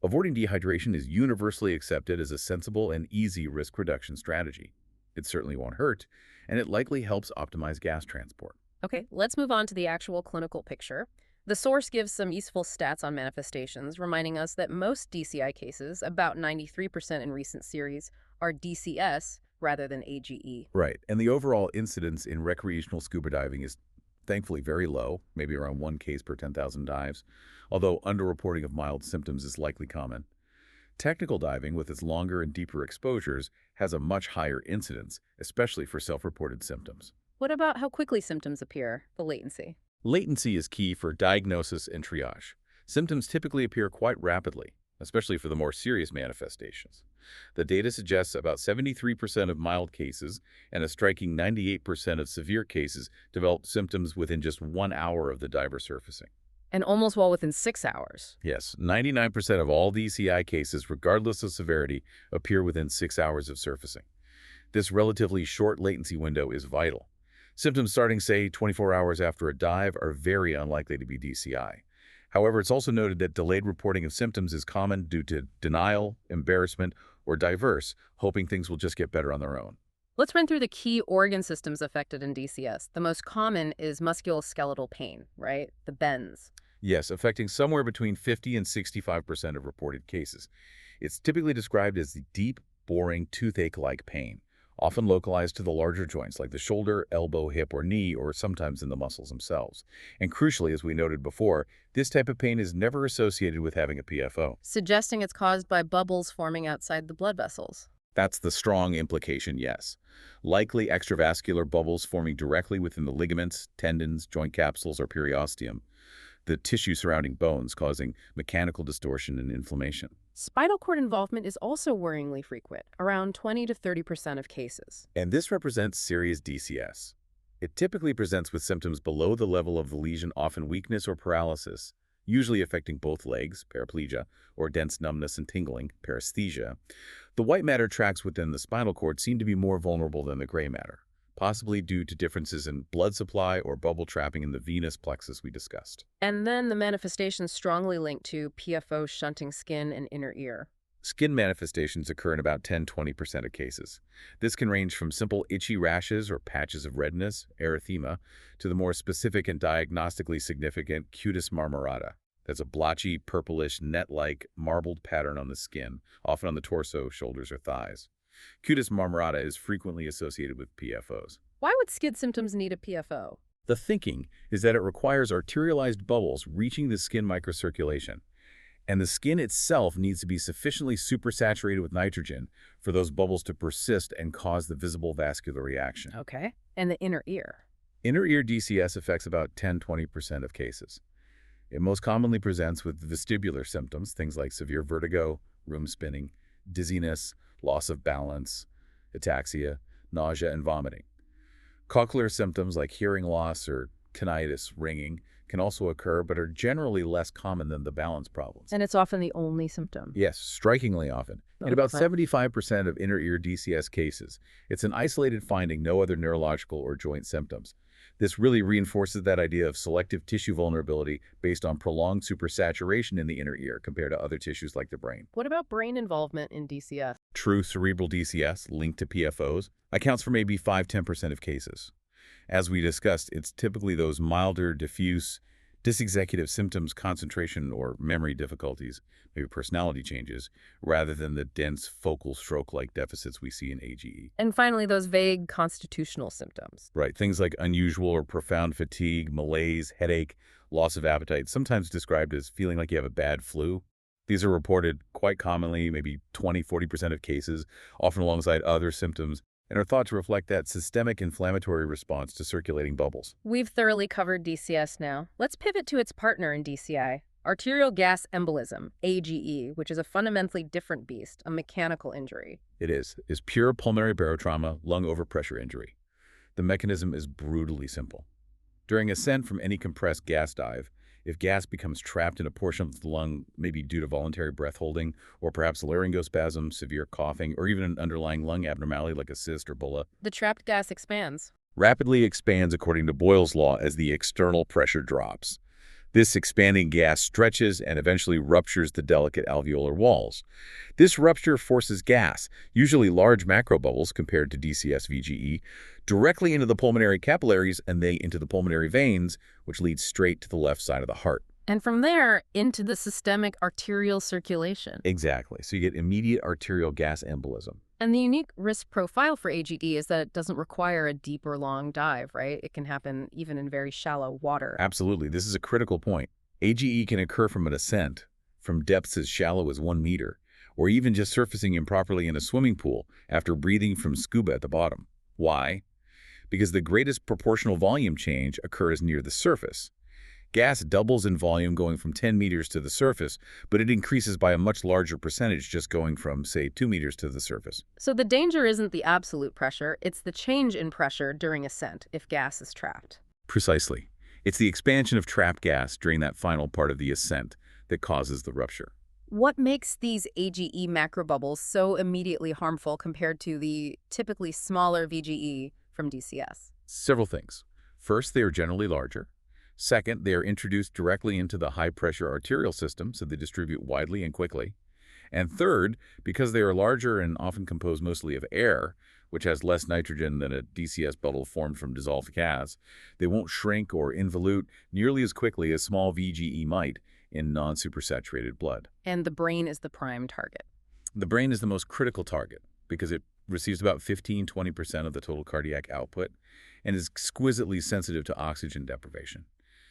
Speaker 2: Avoiding dehydration is universally accepted as a sensible and easy risk reduction strategy. It certainly won't hurt, and it likely helps optimize gas transport.
Speaker 1: Okay, let's move on to the actual clinical picture. The source gives some useful stats on manifestations, reminding us that most DCI cases, about 93% in recent series, are DCS rather than AGE.
Speaker 2: Right, and the overall incidence in recreational scuba diving is thankfully very low, maybe around 1 case per 10,000 dives, although underreporting of mild symptoms is likely common. Technical diving, with its longer and deeper exposures, has a much higher incidence, especially for self-reported symptoms.
Speaker 1: What about how quickly symptoms appear, the latency?
Speaker 2: Latency is key for diagnosis and triage. Symptoms typically appear quite rapidly, especially for the more serious manifestations. The data suggests about 73% of mild cases and a striking 98% of severe cases develop symptoms within just 1 hour of the diver surfacing.
Speaker 1: And almost well within 6 hours.
Speaker 2: Yes, 99% of all DCI cases, regardless of severity, appear within 6 hours of surfacing. This relatively short latency window is vital. Symptoms starting, say, 24 hours after a dive are very unlikely to be DCI. However, it's also noted that delayed reporting of symptoms is common due to denial, embarrassment, or diverse, hoping things will just get better on their own.
Speaker 1: Let's run through the key organ systems affected in DCS. The most common is musculoskeletal pain, right? The bends.
Speaker 2: Yes, affecting somewhere between 50 and 65% of reported cases. It's typically described as the deep, boring, toothache-like pain, often localized to the larger joints like the shoulder, elbow, hip, or knee, or sometimes in the muscles themselves. And crucially, as we noted before, this type of pain is never associated with having a PFO.
Speaker 1: Suggesting it's caused by bubbles forming outside the blood vessels.
Speaker 2: That's the strong implication, yes. Likely extravascular bubbles forming directly within the ligaments, tendons, joint capsules, or periosteum, the tissue surrounding bones, causing mechanical distortion and inflammation.
Speaker 1: Spinal cord involvement is also worryingly frequent, around 20 to 30% of cases.
Speaker 2: And this represents serious DCS. It typically presents with symptoms below the level of the lesion, often weakness or paralysis, usually affecting both legs, paraplegia, or dense numbness and tingling, paresthesia. The white matter tracts within the spinal cord seem to be more vulnerable than the gray matter, possibly due to differences in blood supply or bubble trapping in the venous plexus we discussed.
Speaker 1: And then the manifestations strongly linked to PFO shunting skin and inner ear.
Speaker 2: Skin manifestations occur in about 10–20% of cases. This can range from simple itchy rashes or patches of redness, erythema, to the more specific and diagnostically significant cutis marmorata. That's a blotchy, purplish, net-like, marbled pattern on the skin, often on the torso, shoulders, or thighs. Cutis marmorata is frequently associated with PFOs.
Speaker 1: Why would skid symptoms need a PFO?
Speaker 2: The thinking is that it requires arterialized bubbles reaching the skin microcirculation, and the skin itself needs to be sufficiently supersaturated with nitrogen for those bubbles to persist and cause the visible vascular reaction.
Speaker 1: Okay. And the inner ear?
Speaker 2: Inner ear DCS affects about 10–20% of cases. It most commonly presents with vestibular symptoms, things like severe vertigo, room spinning, dizziness, loss of balance, ataxia, nausea, and vomiting. Cochlear symptoms like hearing loss or tinnitus, ringing, can also occur but are generally less common than the balance problems.
Speaker 1: And it's often the only symptom.
Speaker 2: Yes, strikingly often. In about 75% of inner ear DCS cases, it's an isolated finding, no other neurological or joint symptoms. This really reinforces that idea of selective tissue vulnerability based on prolonged supersaturation in the inner ear compared to other tissues like the brain.
Speaker 1: What about brain involvement in DCS?
Speaker 2: True cerebral DCS linked to PFOs accounts for maybe 5–10% of cases. As we discussed, it's typically those milder, diffuse, dysexecutive symptoms, concentration or memory difficulties, maybe personality changes, rather than the dense focal stroke-like deficits we see in AGE.
Speaker 1: And finally, those vague constitutional symptoms.
Speaker 2: Right, things like unusual or profound fatigue, malaise, headache, loss of appetite, sometimes described as feeling like you have a bad flu. These are reported quite commonly, maybe 20–40% of cases, often alongside other symptoms, and are thought to reflect that systemic inflammatory response to circulating bubbles.
Speaker 1: We've thoroughly covered DCS now. Let's pivot to its partner in DCI, arterial gas embolism, AGE, which is a fundamentally different beast, a mechanical injury.
Speaker 2: It is pure pulmonary barotrauma, lung overpressure injury. The mechanism is brutally simple. During ascent from any compressed gas dive, if gas becomes trapped in a portion of the lung, maybe due to voluntary breath holding, or perhaps laryngospasm, severe coughing, or even an underlying lung abnormality like a cyst or bulla,
Speaker 1: The trapped gas expands.
Speaker 2: rapidly expands according to Boyle's law as the external pressure drops. This expanding gas stretches and eventually ruptures the delicate alveolar walls. This rupture forces gas, usually large macrobubbles compared to DCS VGE, directly into the pulmonary capillaries and then into the pulmonary veins, which leads straight to the left side of the heart.
Speaker 1: And from there, into the systemic arterial circulation.
Speaker 2: Exactly. So you get immediate arterial gas embolism.
Speaker 1: And the unique risk profile for AGE is that it doesn't require a deep or long dive, right? It can happen even in very shallow water.
Speaker 2: Absolutely. This is a critical point. AGE can occur from an ascent, from depths as shallow as 1 meter, or even just surfacing improperly in a swimming pool after breathing from scuba at the bottom. Why? Because the greatest proportional volume change occurs near the surface. Gas doubles in volume going from 10 meters to the surface, but it increases by a much larger percentage just going from, say, 2 meters to the surface.
Speaker 1: So the danger isn't the absolute pressure, it's the change in pressure during ascent if gas is trapped.
Speaker 2: Precisely. It's the expansion of trapped gas during that final part of the ascent that causes the rupture.
Speaker 1: What makes these AGE macrobubbles so immediately harmful compared to the typically smaller VGE from DCS?
Speaker 2: Several things. First, they are generally larger. Second, they are introduced directly into the high-pressure arterial system, so they distribute widely and quickly. And third, because they are larger and often composed mostly of air, which has less nitrogen than a DCS bubble formed from dissolved gas, they won't shrink or involute nearly as quickly as small VGE might in non-supersaturated blood.
Speaker 1: And the brain is the prime target.
Speaker 2: The brain is the most critical target because it receives about 15–20% of the total cardiac output and is exquisitely sensitive to oxygen deprivation.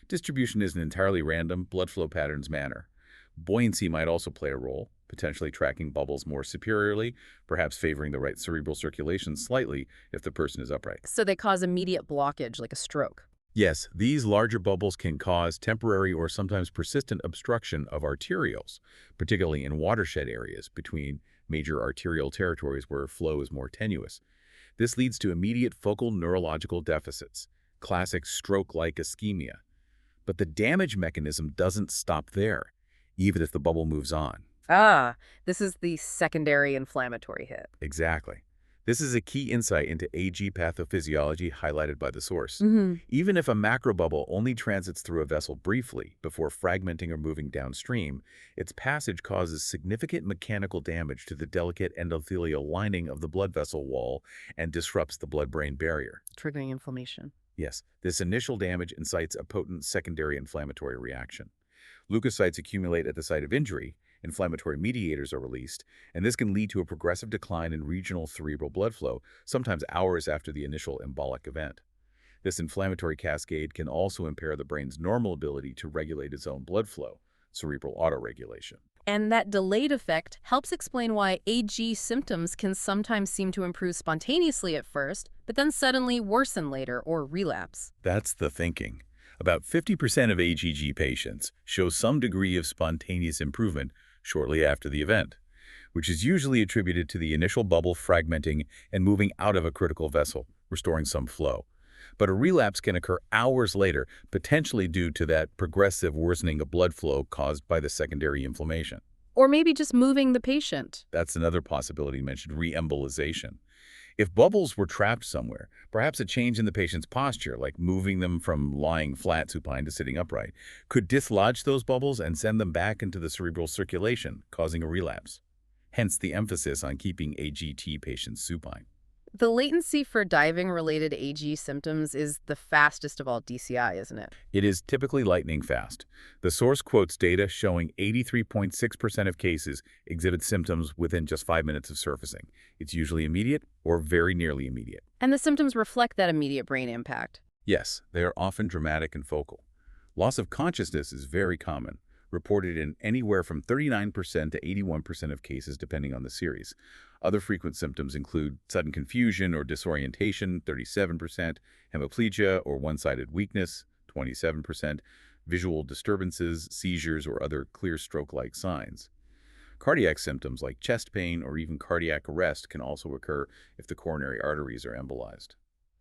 Speaker 2: Distribution isn't entirely random, blood flow patterns matter. Buoyancy might also play a role, potentially tracking bubbles more superiorly, perhaps favoring the right cerebral circulation slightly if the person is upright.
Speaker 1: So they cause immediate blockage like a stroke.
Speaker 2: Yes, these larger bubbles can cause temporary or sometimes persistent obstruction of arterioles, particularly in watershed areas between major arterial territories where flow is more tenuous. This leads to immediate focal neurological deficits, classic stroke-like ischemia. But the damage mechanism doesn't stop there, even if the bubble moves on.
Speaker 1: Ah, this is the secondary inflammatory hit.
Speaker 2: Exactly. This is a key insight into AG pathophysiology highlighted by the source.
Speaker 1: Mm-hmm.
Speaker 2: Even if a macrobubble only transits through a vessel briefly before fragmenting or moving downstream, its passage causes significant mechanical damage to the delicate endothelial lining of the blood vessel wall and disrupts the blood-brain barrier.
Speaker 1: Triggering inflammation.
Speaker 2: Yes, this initial damage incites a potent secondary inflammatory reaction. Leukocytes accumulate at the site of injury, inflammatory mediators are released, and this can lead to a progressive decline in regional cerebral blood flow, sometimes hours after the initial embolic event. This inflammatory cascade can also impair the brain's normal ability to regulate its own blood flow, cerebral autoregulation.
Speaker 1: And that delayed effect helps explain why AG symptoms can sometimes seem to improve spontaneously at first, but then suddenly worsen later or relapse.
Speaker 2: That's the thinking. About 50% of AGG patients show some degree of spontaneous improvement shortly after the event, which is usually attributed to the initial bubble fragmenting and moving out of a critical vessel, restoring some flow. But a relapse can occur hours later, potentially due to that progressive worsening of blood flow caused by the secondary inflammation.
Speaker 1: Or maybe just moving the patient.
Speaker 2: That's another possibility mentioned, re-embolization. If bubbles were trapped somewhere, perhaps a change in the patient's posture, like moving them from lying flat supine to sitting upright, could dislodge those bubbles and send them back into the cerebral circulation, causing a relapse. Hence the emphasis on keeping AGT patients supine.
Speaker 1: The latency for diving-related AG symptoms is the fastest of all DCI, isn't it?
Speaker 2: It is typically lightning fast. The source quotes data showing 83.6% of cases exhibit symptoms within just 5 minutes of surfacing. It's usually immediate or very nearly immediate.
Speaker 1: And the symptoms reflect that immediate brain impact.
Speaker 2: Yes, they are often dramatic and focal. Loss of consciousness is very common, reported in anywhere from 39% to 81% of cases depending on the series. Other frequent symptoms include sudden confusion or disorientation, 37%, hemiplegia or one-sided weakness, 27%, visual disturbances, seizures, or other clear stroke-like signs. Cardiac symptoms like chest pain or even cardiac arrest can also occur if the coronary arteries are embolized.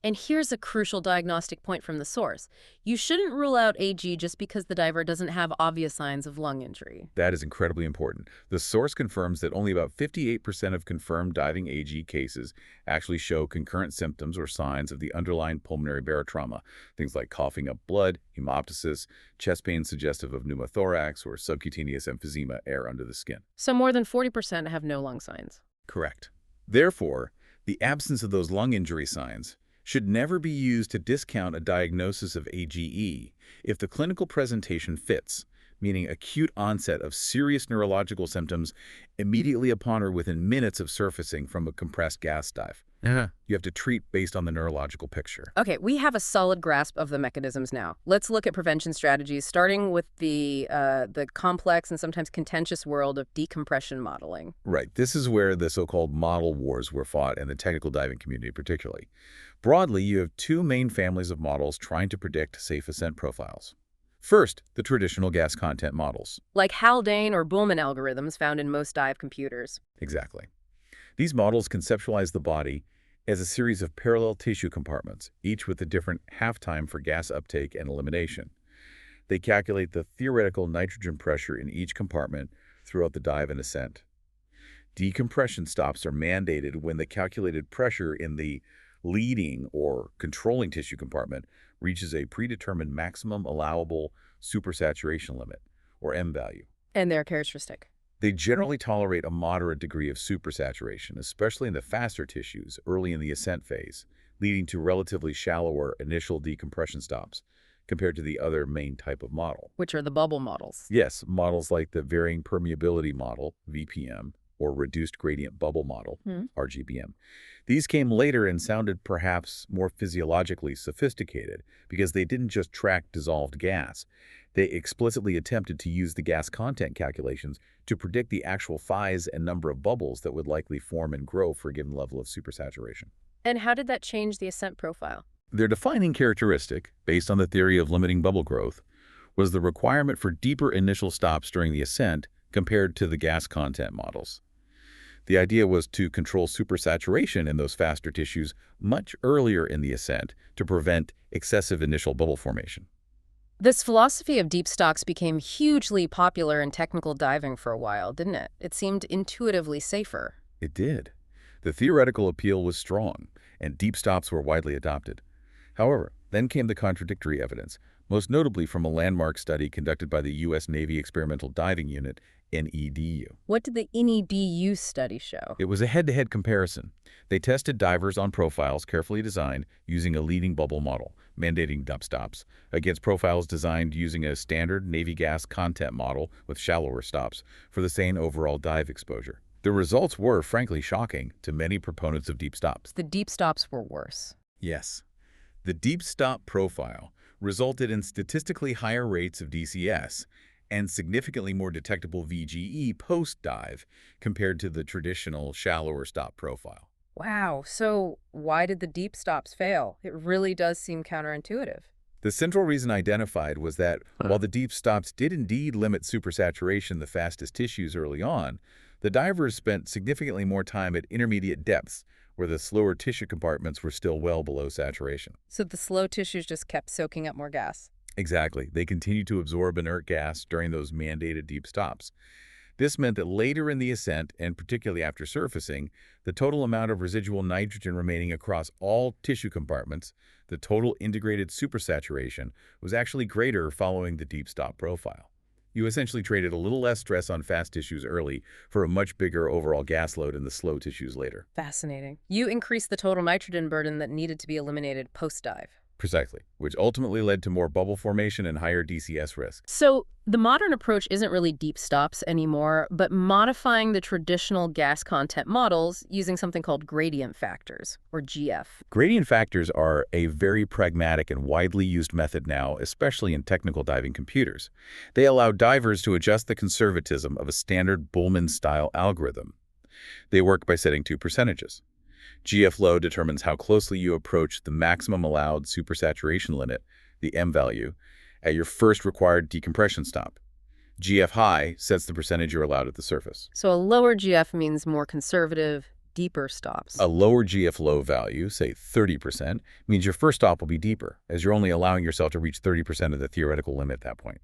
Speaker 1: And here's a crucial diagnostic point from the source. You shouldn't rule out AG just because the diver doesn't have obvious signs of lung injury.
Speaker 2: That is incredibly important. The source confirms that only about 58% of confirmed diving AG cases actually show concurrent symptoms or signs of the underlying pulmonary barotrauma, things like coughing up blood, hemoptysis, chest pain suggestive of pneumothorax, or subcutaneous emphysema, air under the skin.
Speaker 1: So more than 40% have no lung signs.
Speaker 2: Correct. Therefore, the absence of those lung injury signs should never be used to discount a diagnosis of AGE if the clinical presentation fits, meaning acute onset of serious neurological symptoms immediately upon or within minutes of surfacing from a compressed gas dive. You have to treat based on the neurological picture.
Speaker 1: Okay, we have a solid grasp of the mechanisms now. Let's look at prevention strategies, starting with the complex and sometimes contentious world of decompression modeling.
Speaker 2: Right. This is where the so-called model wars were fought in the technical diving community particularly. Broadly, you have two main families of models trying to predict safe ascent profiles. First, the traditional gas content models.
Speaker 1: Like Haldane or Bullman algorithms found in most dive computers.
Speaker 2: Exactly. These models conceptualize the body as a series of parallel tissue compartments, each with a different half-time for gas uptake and elimination. They calculate the theoretical nitrogen pressure in each compartment throughout the dive and ascent. Decompression stops are mandated when the calculated pressure in the leading or controlling tissue compartment reaches a predetermined maximum allowable supersaturation limit, or M value.
Speaker 1: And their characteristic.
Speaker 2: They generally tolerate a moderate degree of supersaturation, especially in the faster tissues early in the ascent phase, leading to relatively shallower initial decompression stops compared to the other main type of model.
Speaker 1: Which are the bubble models.
Speaker 2: Yes, models like the varying permeability model, VPM, or reduced gradient bubble model, RGBM. These came later and sounded perhaps more physiologically sophisticated because they didn't just track dissolved gas. They explicitly attempted to use the gas content calculations to predict the actual size and number of bubbles that would likely form and grow for a given level of supersaturation.
Speaker 1: And how did that change the ascent profile?
Speaker 2: Their defining characteristic, based on the theory of limiting bubble growth, was the requirement for deeper initial stops during the ascent compared to the gas content models. The idea was to control supersaturation in those faster tissues much earlier in the ascent to prevent excessive initial bubble formation.
Speaker 1: This philosophy of deep stocks became hugely popular in technical diving for a while, didn't it? It seemed intuitively safer.
Speaker 2: It did. The theoretical appeal was strong, and deep stops were widely adopted. However, then came the contradictory evidence, most notably from a landmark study conducted by the U.S. Navy Experimental Diving Unit, NEDU.
Speaker 1: What did the NEDU study show?
Speaker 2: It was a head-to-head comparison. They tested divers on profiles carefully designed using a leading bubble model, mandating deep stops, against profiles designed using a standard Navy gas content model with shallower stops for the same overall dive exposure. The results were, frankly, shocking to many proponents of deep stops.
Speaker 1: The deep stops were worse.
Speaker 2: Yes. The deep stop profile resulted in statistically higher rates of DCS and significantly more detectable VGE post-dive compared to the traditional shallower stop profile.
Speaker 1: Wow, so why did the deep stops fail? It really does seem counterintuitive.
Speaker 2: The central reason identified was that while the deep stops did indeed limit supersaturation the fastest tissues early on, the divers spent significantly more time at intermediate depths where the slower tissue compartments were still well below saturation.
Speaker 1: So the slow tissues just kept soaking up more gas.
Speaker 2: Exactly. They continued to absorb inert gas during those mandated deep stops. This meant that later in the ascent, and particularly after surfacing, the total amount of residual nitrogen remaining across all tissue compartments, the total integrated supersaturation, was actually greater following the deep stop profile. You essentially traded a little less stress on fast tissues early for a much bigger overall gas load in the slow tissues later.
Speaker 1: Fascinating. You increased the total nitrogen burden that needed to be eliminated post-dive.
Speaker 2: Precisely, which ultimately led to more bubble formation and higher DCS risk.
Speaker 1: So the modern approach isn't really deep stops anymore, but modifying the traditional gas content models using something called gradient factors, or GF.
Speaker 2: Gradient factors are a very pragmatic and widely used method now, especially in technical diving computers. They allow divers to adjust the conservatism of a standard Bullman-style algorithm. They work by setting two percentages. GF low determines how closely you approach the maximum allowed supersaturation limit, the M value, at your first required decompression stop. GF high sets the percentage you're allowed at the surface.
Speaker 1: So a lower GF means more conservative, deeper stops.
Speaker 2: A lower GF low value, say 30%, means your first stop will be deeper, as you're only allowing yourself to reach 30% of the theoretical limit at that point.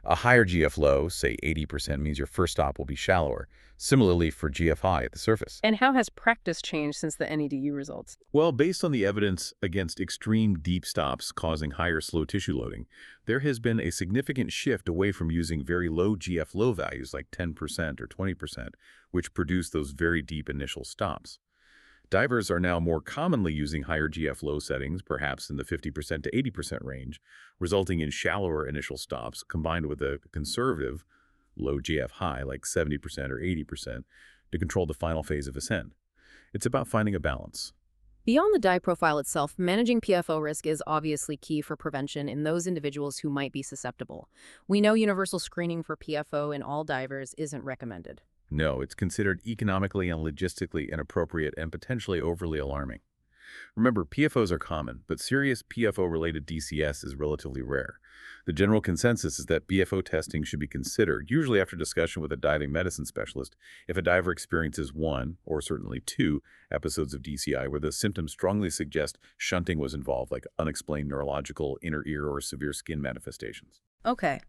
Speaker 2: A higher GF low, say 80%, means your first stop will be shallower, similarly for GF high at the surface.
Speaker 1: And how has practice changed since the NEDU results?
Speaker 3: Well, based on the evidence against extreme deep stops causing higher slow tissue loading, there has been a significant shift away from using very low GF low values like 10% or 20%, which produce those very deep initial stops. Divers are now more commonly using higher GF low settings, perhaps in the 50% to 80% range, resulting in shallower initial stops combined with a conservative low GF high, like 70% or 80%, to control the final phase of ascent. It's about finding a balance.
Speaker 1: Beyond the dive profile itself, managing PFO risk is obviously key for prevention in those individuals who might be susceptible. We know universal screening for PFO in all divers isn't recommended.
Speaker 2: No, it's considered economically and logistically inappropriate and potentially overly alarming. Remember, PFOs are common, but serious PFO-related DCS is relatively rare. The general consensus is that PFO testing should be considered, usually after discussion with a diving medicine specialist, if a diver experiences one, or certainly two, episodes of DCI where the symptoms strongly suggest shunting was involved, like unexplained neurological, inner ear, or severe skin manifestations.
Speaker 1: Okay.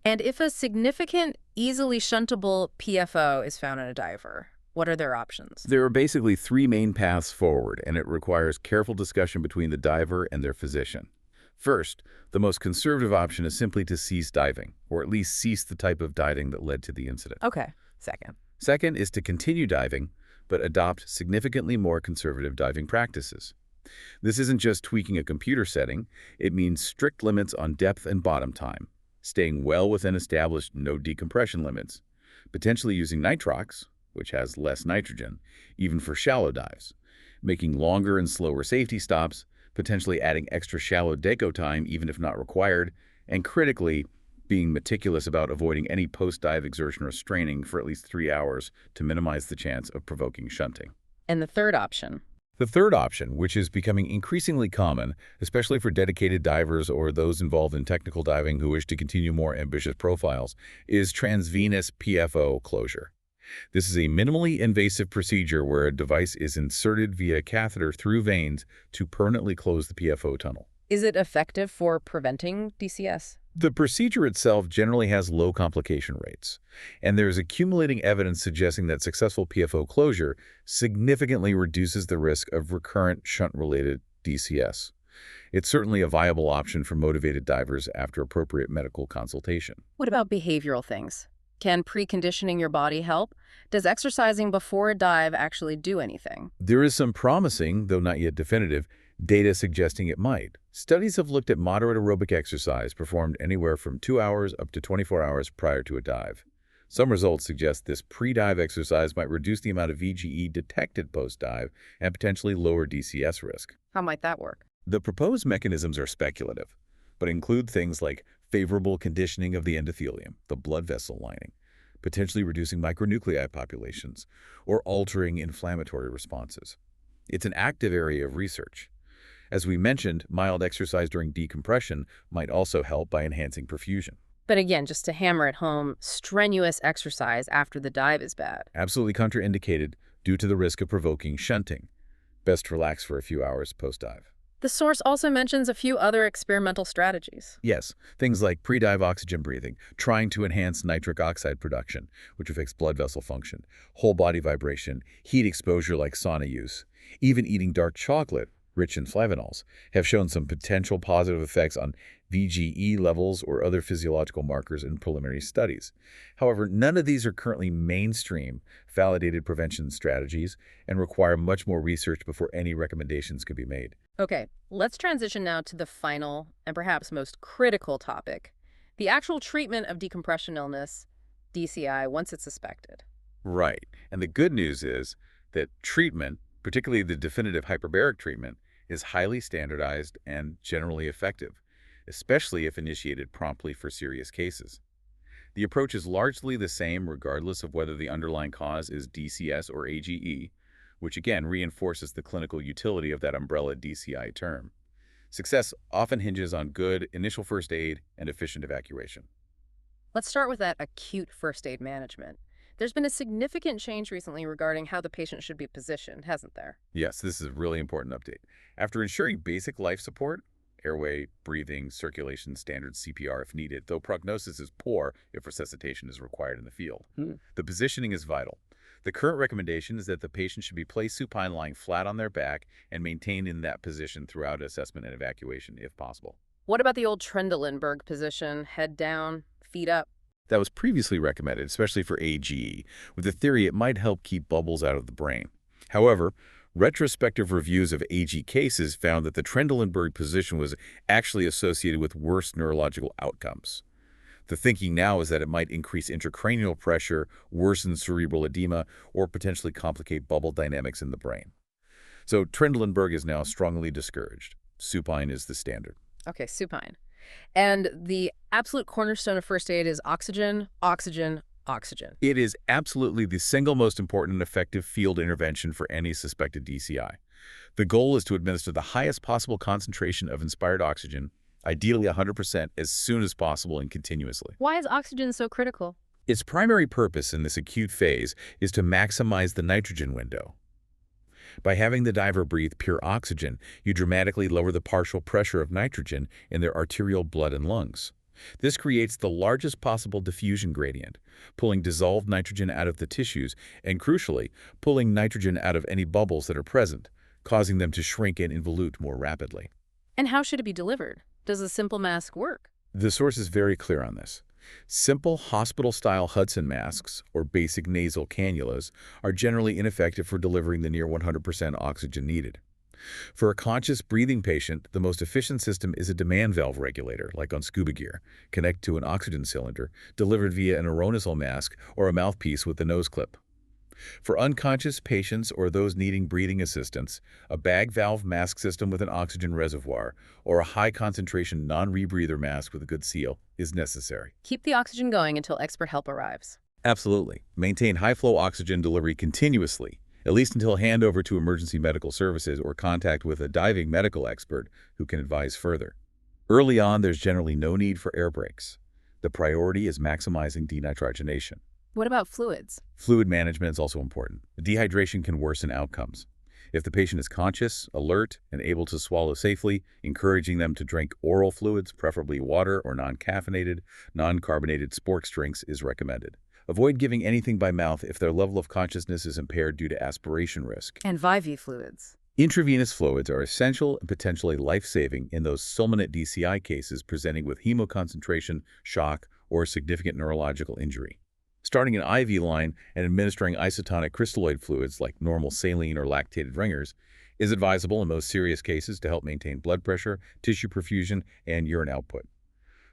Speaker 1: And if a significant, easily shuntable PFO is found in a diver, what are their options?
Speaker 2: There are basically three main paths forward, and it requires careful discussion between the diver and their physician. First, the most conservative option is simply to cease diving, or at least cease the type of diving that led to the incident.
Speaker 1: Okay. Second.
Speaker 2: Second is to continue diving, but adopt significantly more conservative diving practices. This isn't just tweaking a computer setting, it means strict limits on depth and bottom time, staying well within established no decompression limits, potentially using nitrox, which has less nitrogen, even for shallow dives, making longer and slower safety stops, potentially adding extra shallow deco time even if not required, and critically, being meticulous about avoiding any post-dive exertion or straining for at least 3 hours to minimize the chance of provoking shunting.
Speaker 1: And the third option?
Speaker 2: The third option, which is becoming increasingly common, especially for dedicated divers or those involved in technical diving who wish to continue more ambitious profiles, is transvenous PFO closure. This is a minimally invasive procedure where a device is inserted via a catheter through veins to permanently close the PFO tunnel.
Speaker 1: Is it effective for preventing DCS?
Speaker 2: The procedure itself generally has low complication rates, and there is accumulating evidence suggesting that successful PFO closure significantly reduces the risk of recurrent shunt-related DCS. It's certainly a viable option for motivated divers after appropriate medical consultation.
Speaker 1: What about behavioral things? Can preconditioning your body help? Does exercising before a dive actually do anything?
Speaker 2: There is some promising, though not yet definitive, data suggesting it might. Studies have looked at moderate aerobic exercise performed anywhere from 2 hours up to 24 hours prior to a dive. Some results suggest this pre-dive exercise might reduce the amount of VGE detected post-dive and potentially lower DCS risk.
Speaker 1: How might that work?
Speaker 2: The proposed mechanisms are speculative, but include things like favorable conditioning of the endothelium, the blood vessel lining, potentially reducing micronuclei populations, or altering inflammatory responses. It's an active area of research. As we mentioned, mild exercise during decompression might also help by enhancing perfusion.
Speaker 1: But again, just to hammer it home, strenuous exercise after the dive is bad.
Speaker 2: Absolutely contraindicated due to the risk of provoking shunting. Best relax for a few hours post-dive.
Speaker 1: The source also mentions a few other experimental strategies.
Speaker 2: Yes, things like pre-dive oxygen breathing, trying to enhance nitric oxide production, which affects blood vessel function, whole body vibration, heat exposure like sauna use, even eating dark chocolate, rich in flavonols, have shown some potential positive effects on VGE levels or other physiological markers in preliminary studies. However, none of these are currently mainstream, validated prevention strategies and require much more research before any recommendations can be made.
Speaker 1: Okay, let's transition now to the final and perhaps most critical topic, the actual treatment of decompression illness, DCI, once it's suspected.
Speaker 2: Right. And the good news is that treatment, particularly the definitive hyperbaric treatment, is highly standardized and generally effective, especially if initiated promptly for serious cases. The approach is largely the same regardless of whether the underlying cause is DCS or AGE, which again reinforces the clinical utility of that umbrella DCI term. Success often hinges on good initial first aid and efficient evacuation.
Speaker 1: Let's start with that acute first aid management. There's been a significant change recently regarding how the patient should be positioned, hasn't there?
Speaker 2: Yes, this is a really important update. After ensuring basic life support, airway, breathing, circulation, standard CPR if needed, though prognosis is poor if resuscitation is required in the field. The positioning is vital. The current recommendation is that the patient should be placed supine lying flat on their back and maintained in that position throughout assessment and evacuation if possible.
Speaker 1: What about the old Trendelenburg position, head down, feet up?
Speaker 2: That was previously recommended, especially for AGE, with the theory it might help keep bubbles out of the brain. However, retrospective reviews of AG cases found that the Trendelenburg position was actually associated with worse neurological outcomes. The thinking now is that it might increase intracranial pressure, worsen cerebral edema, or potentially complicate bubble dynamics in the brain. So Trendelenburg is now strongly discouraged. Supine is the standard.
Speaker 1: Okay, supine. And the absolute cornerstone of first aid is oxygen, oxygen, oxygen.
Speaker 2: It is absolutely the single most important and effective field intervention for any suspected DCI. The goal is to administer the highest possible concentration of inspired oxygen, ideally 100%, as soon as possible and continuously.
Speaker 1: Why is oxygen so critical?
Speaker 2: Its primary purpose in this acute phase is to maximize the nitrogen window. By having the diver breathe pure oxygen, you dramatically lower the partial pressure of nitrogen in their arterial blood and lungs. This creates the largest possible diffusion gradient, pulling dissolved nitrogen out of the tissues and, crucially, pulling nitrogen out of any bubbles that are present, causing them to shrink and involute more rapidly.
Speaker 1: And how should it be delivered? Does a simple mask work?
Speaker 2: The source is very clear on this. Simple hospital-style Hudson masks, or basic nasal cannulas, are generally ineffective for delivering the near 100% oxygen needed. For a conscious breathing patient, the most efficient system is a demand valve regulator, like on scuba gear, connected to an oxygen cylinder, delivered via an aerosol mask or a mouthpiece with the nose clip. For unconscious patients or those needing breathing assistance, a bag valve mask system with an oxygen reservoir or a high-concentration non-rebreather mask with a good seal is necessary.
Speaker 1: Keep the oxygen going until expert help arrives.
Speaker 2: Absolutely. Maintain high-flow oxygen delivery continuously, at least until handover to emergency medical services or contact with a diving medical expert who can advise further. Early on, there's generally no need for air brakes. The priority is maximizing denitrogenation.
Speaker 1: What about fluids?
Speaker 2: Fluid management is also important. Dehydration can worsen outcomes.
Speaker 3: If the patient is conscious, alert, and able to swallow safely, encouraging them to drink oral fluids, preferably water or non-caffeinated, non-carbonated sports drinks is recommended. Avoid giving anything by mouth if their level of consciousness is impaired due to aspiration risk.
Speaker 1: And IV fluids.
Speaker 3: Intravenous fluids are essential and potentially life-saving in those fulminant DCI cases presenting with hemoconcentration, shock, or significant neurological injury. Starting an IV line and administering isotonic crystalloid fluids like normal saline or lactated ringers is advisable in most serious cases to help maintain blood pressure, tissue perfusion, and urine output.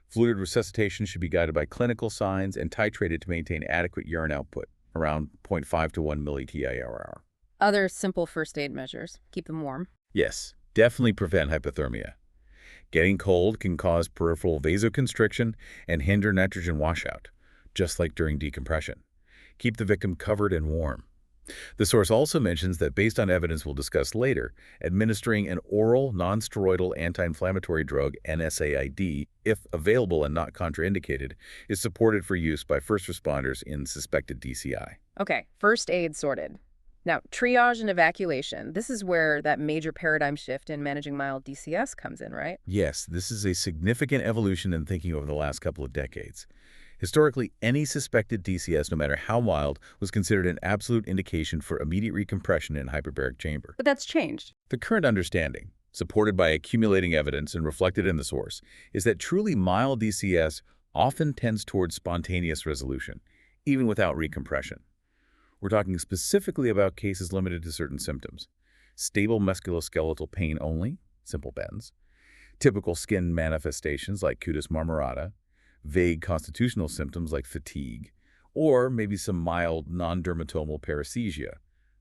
Speaker 3: Fluid resuscitation should be guided by clinical signs and titrated to maintain adequate urine output, around 0.5 to 1 milli-TI/hour.
Speaker 1: Other simple first aid measures. Keep them warm.
Speaker 3: Yes, definitely prevent hypothermia. Getting cold can cause peripheral vasoconstriction and hinder nitrogen washout, just like during decompression. Keep the victim covered and warm. The source also mentions that based on evidence we'll discuss later, administering an oral non-steroidal anti-inflammatory drug, NSAID, if available and not contraindicated, is supported for use by first responders in suspected DCI.
Speaker 1: Okay, first aid sorted. Now, triage and evacuation. This is where that major paradigm shift in managing mild DCS comes in, right?
Speaker 3: Yes, this is a significant evolution in thinking over the last couple of decades. Historically, any suspected DCS, no matter how mild, was considered an absolute indication for immediate recompression in a hyperbaric chamber.
Speaker 1: But that's changed.
Speaker 3: The current understanding, supported by accumulating evidence and reflected in the source, is that truly mild DCS often tends towards spontaneous resolution, even without recompression. We're talking specifically about cases limited to certain symptoms: stable musculoskeletal pain only, simple bends; typical skin manifestations like cutis marmorata; vague constitutional symptoms like fatigue; or maybe some mild non-dermatomal paresthesia,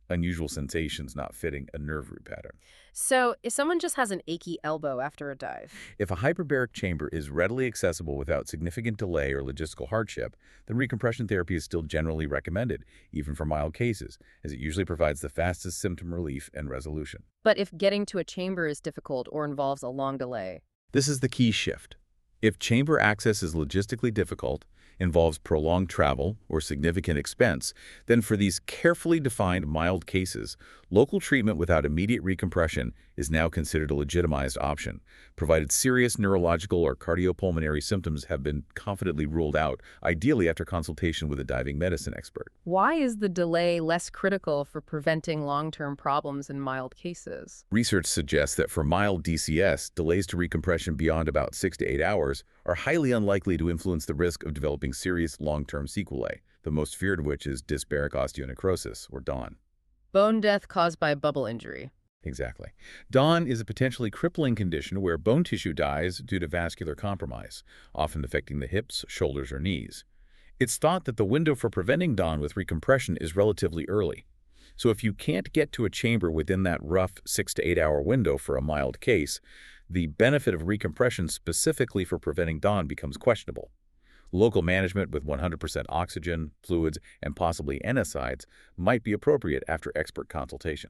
Speaker 3: unusual sensations not fitting a nerve root pattern.
Speaker 1: So, if someone just has an achy elbow after a dive,
Speaker 3: If a hyperbaric chamber is readily accessible without significant delay or logistical hardship, then recompression therapy is still generally recommended, even for mild cases, as it usually provides the fastest symptom relief and resolution.
Speaker 1: but if getting to a chamber is difficult or involves a long delay,
Speaker 3: This is the key shift. If chamber access is logistically difficult, involves prolonged travel or significant expense, then for these carefully defined mild cases, local treatment without immediate recompression is now considered a legitimized option, provided serious neurological or cardiopulmonary symptoms have been confidently ruled out, ideally after consultation with a diving medicine expert.
Speaker 1: why is the delay less critical for preventing long-term problems in mild cases?
Speaker 3: Research suggests that for mild DCS, delays to recompression beyond about 6 to 8 hours are highly unlikely to influence the risk of developing serious long-term sequelae, the most feared of which is dysbaric osteonecrosis, or DON.
Speaker 1: Bone death caused by bubble injury.
Speaker 3: Exactly. DON is a potentially crippling condition where bone tissue dies due to vascular compromise, often affecting the hips, shoulders, or knees. It's thought that the window for preventing DON with recompression is relatively early. So if you can't get to a chamber within that rough 6 to 8 hour window for a mild case, the benefit of recompression specifically for preventing DON becomes questionable. Local management with 100% oxygen, fluids, and possibly NSAIDs might be appropriate after expert consultation.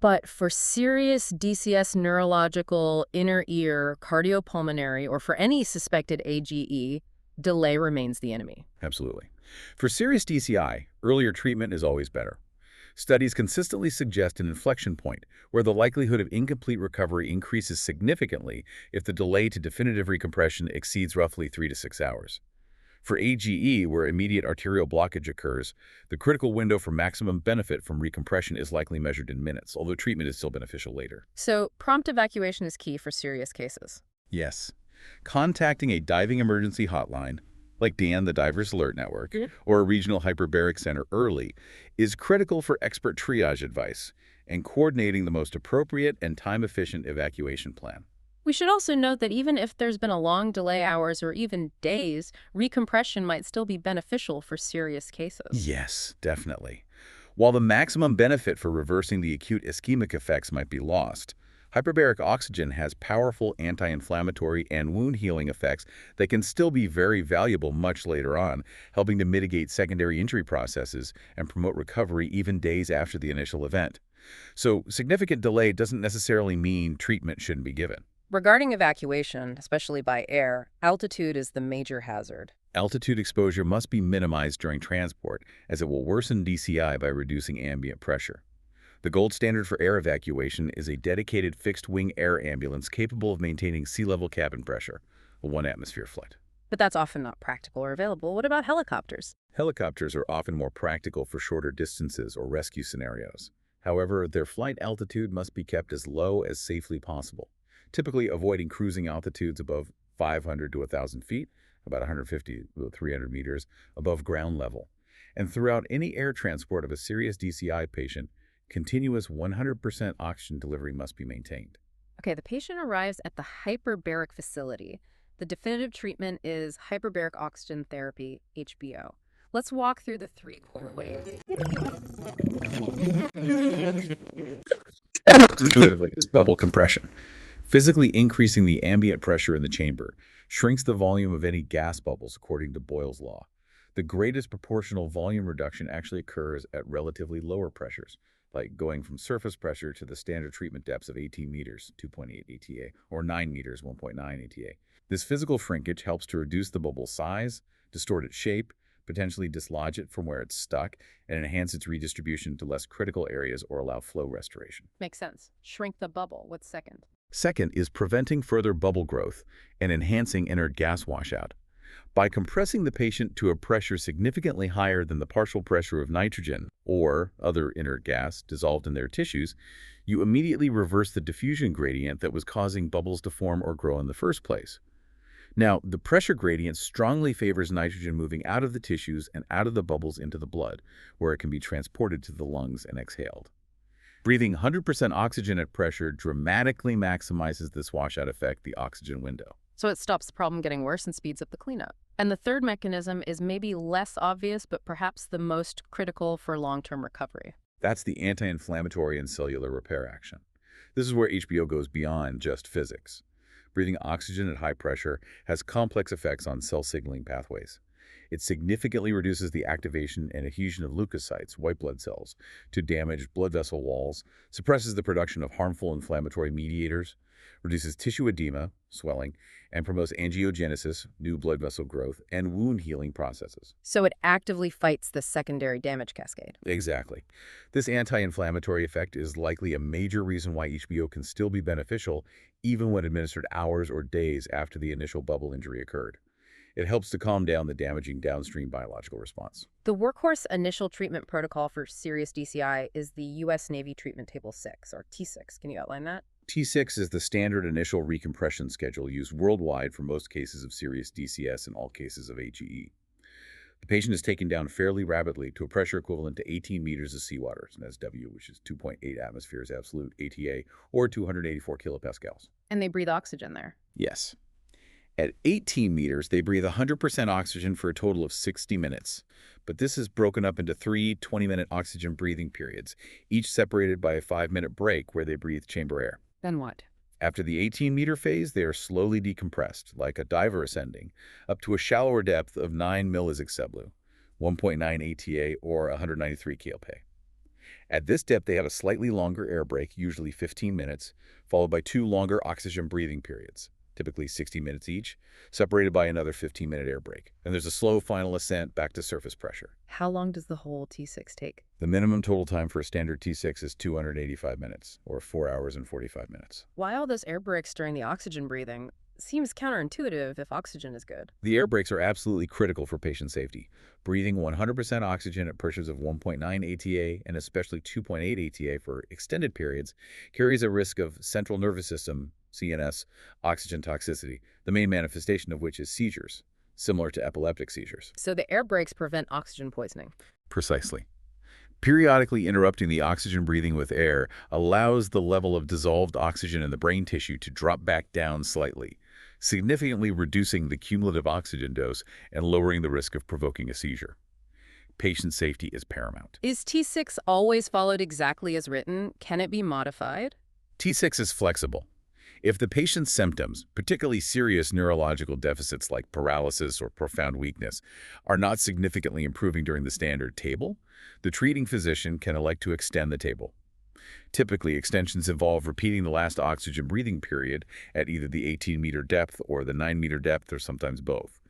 Speaker 1: But for serious DCS neurological, inner ear, cardiopulmonary, or for any suspected AGE, delay remains the enemy.
Speaker 3: Absolutely. For serious DCI, earlier treatment is always better. Studies consistently suggest an inflection point where the likelihood of incomplete recovery increases significantly if the delay to definitive recompression exceeds roughly 3 to 6 hours. For AGE, where immediate arterial blockage occurs, the critical window for maximum benefit from recompression is likely measured in minutes, although treatment is still beneficial later.
Speaker 1: So, prompt evacuation is key for serious cases.
Speaker 3: Yes. Contacting a diving emergency hotline, like DAN, the Divers Alert Network, or a regional hyperbaric center early, is critical for expert triage advice and coordinating the most appropriate and time-efficient evacuation plan.
Speaker 1: We should also note that even if there's been a long delay, hours or even days, recompression might still be beneficial for serious cases.
Speaker 3: Yes, definitely. While the maximum benefit for reversing the acute ischemic effects might be lost, hyperbaric oxygen has powerful anti-inflammatory and wound healing effects that can still be very valuable much later on, helping to mitigate secondary injury processes and promote recovery even days after the initial event. So significant delay doesn't necessarily mean treatment shouldn't be given.
Speaker 1: Regarding evacuation, especially by air, altitude is the major hazard.
Speaker 3: Altitude exposure must be minimized during transport, as it will worsen DCI by reducing ambient pressure.
Speaker 2: The gold standard for air evacuation is a dedicated fixed-wing air ambulance capable of maintaining sea-level cabin pressure, a 1-atmosphere flight.
Speaker 1: But that's often not practical or available. What about helicopters?
Speaker 2: Helicopters are often more practical for shorter distances or rescue scenarios. However, their flight altitude must be kept as low as safely possible, typically avoiding cruising altitudes above 500 to 1,000 feet, about 150 to 300 meters above ground level. And throughout any air transport of a serious DCI patient, continuous 100% oxygen delivery must be maintained.
Speaker 1: Okay, the patient arrives at the hyperbaric facility. The definitive treatment is hyperbaric oxygen therapy, HBO. Let's walk through the 3 core ways.
Speaker 2: Bubble compression. Physically increasing the ambient pressure in the chamber shrinks the volume of any gas bubbles according to Boyle's law. The greatest proportional volume reduction actually occurs at relatively lower pressures, like going from surface pressure to the standard treatment depths of 18 meters, 2.8 ATA, or 9 meters, 1.9 ATA. This physical shrinkage helps to reduce the bubble size, distort its shape, potentially dislodge it from where it's stuck, and enhance its redistribution to less critical areas or allow flow restoration.
Speaker 1: Makes sense. Shrink the bubble. What's second?
Speaker 2: Second is preventing further bubble growth and enhancing inert gas washout. By compressing the patient to a pressure significantly higher than the partial pressure of nitrogen or other inert gas dissolved in their tissues, you immediately reverse the diffusion gradient that was causing bubbles to form or grow in the first place. Now, the pressure gradient strongly favors nitrogen moving out of the tissues and out of the bubbles into the blood, where it can be transported to the lungs and exhaled. Breathing 100% oxygen at pressure dramatically maximizes this washout effect, the oxygen window.
Speaker 1: So it stops the problem getting worse and speeds up the cleanup. And the third mechanism is maybe less obvious, but perhaps the most critical for long-term recovery.
Speaker 2: That's the anti-inflammatory and cellular repair action. This is where HBO goes beyond just physics. Breathing oxygen at high pressure has complex effects on cell signaling pathways. It significantly reduces the activation and adhesion of leukocytes, white blood cells, to damaged blood vessel walls, suppresses the production of harmful inflammatory mediators, reduces tissue edema, swelling, and promotes angiogenesis, new blood vessel growth, and wound healing processes.
Speaker 1: So it actively fights the secondary damage cascade.
Speaker 2: Exactly. This anti-inflammatory effect is likely a major reason why HBO can still be beneficial even when administered hours or days after the initial bubble injury occurred. It helps to calm down the damaging downstream biological response.
Speaker 1: The workhorse initial treatment protocol for serious DCI is the U.S. Navy Treatment Table 6, or T6. Can you outline that?
Speaker 2: T6 is the standard initial recompression schedule used worldwide for most cases of serious DCS and all cases of AGE. The patient is taken down fairly rapidly to a pressure equivalent to 18 meters of seawater, SW, which is 2.8 atmospheres absolute ATA, or 284 kilopascals.
Speaker 1: And they breathe oxygen there.
Speaker 2: Yes. At 18 meters, they breathe 100% oxygen for a total of 60 minutes. But this is broken up into 3 20-minute oxygen breathing periods, each separated by a 5-minute break where they breathe chamber air.
Speaker 1: Then what?
Speaker 2: After the 18-meter phase, they are slowly decompressed, like a diver ascending, up to a shallower depth of 9 millisecond, 1.9 ATA or 193 kLp. At this depth, they have a slightly longer air break, usually 15 minutes, followed by 2 longer oxygen breathing periods, typically 60 minutes each, separated by another 15-minute air break. And there's a slow final ascent back to surface pressure.
Speaker 1: How long does the whole T6 take?
Speaker 2: The minimum total time for a standard T6 is 285 minutes, or 4 hours and 45 minutes.
Speaker 1: Why all those air breaks during the oxygen breathing? Seems counterintuitive if oxygen is good.
Speaker 2: The air breaks are absolutely critical for patient safety. Breathing 100% oxygen at pressures of 1.9 ATA and especially 2.8 ATA for extended periods carries a risk of central nervous system, CNS, oxygen toxicity, the main manifestation of which is seizures, similar to epileptic seizures.
Speaker 1: So the air breaks prevent oxygen poisoning.
Speaker 2: Precisely. Periodically interrupting the oxygen breathing with air allows the level of dissolved oxygen in the brain tissue to drop back down slightly, significantly reducing the cumulative oxygen dose and lowering the risk of provoking a seizure. Patient safety is paramount.
Speaker 1: Is T6 always followed exactly as written? Can it be modified?
Speaker 2: T6 is flexible. If the patient's symptoms, particularly serious neurological deficits like paralysis or profound weakness, are not significantly improving during the standard table, the treating physician can elect to extend the table. Typically, extensions involve repeating the last oxygen breathing period at either the 18-meter depth or the 9-meter depth, or sometimes both.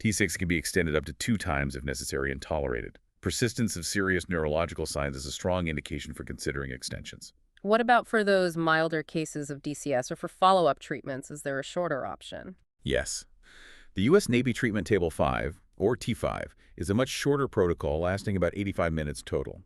Speaker 2: T6 can be extended up to 2 times if necessary and tolerated. Persistence of serious neurological signs is a strong indication for considering extensions.
Speaker 1: What about for those milder cases of DCS or for follow-up treatments? Is there a shorter option?
Speaker 2: Yes. The U.S. Navy Treatment Table 5, or T5, is a much shorter protocol lasting about 85 minutes total.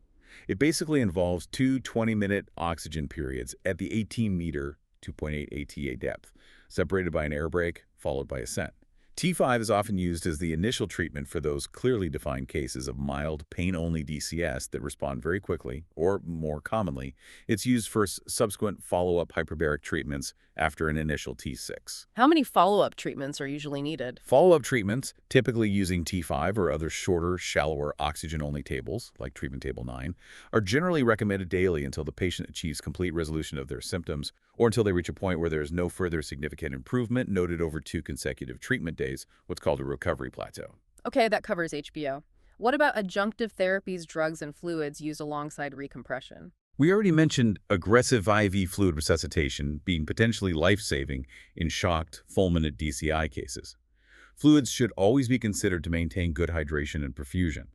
Speaker 2: It basically involves two 20-minute oxygen periods at the 18-meter (2.8 ATA) depth, separated by an air break, followed by ascent. T5 is often used as the initial treatment for those clearly defined cases of mild, pain-only DCS that respond very quickly, or more commonly, it's used for subsequent follow-up hyperbaric treatments after an initial T6.
Speaker 1: How many follow-up treatments are usually needed?
Speaker 2: Follow-up treatments, typically using T5 or other shorter, shallower oxygen-only tables, like Treatment Table 9, are generally recommended daily until the patient achieves complete resolution of their symptoms or until they reach a point where there is no further significant improvement noted over 2 consecutive treatment days, what's called a recovery plateau.
Speaker 1: Okay, that covers HBO. What about adjunctive therapies, drugs, and fluids used alongside recompression?
Speaker 2: We already mentioned aggressive IV fluid resuscitation being potentially life-saving in shocked, fulminant DCI cases. Fluids should always be considered to maintain good hydration and perfusion.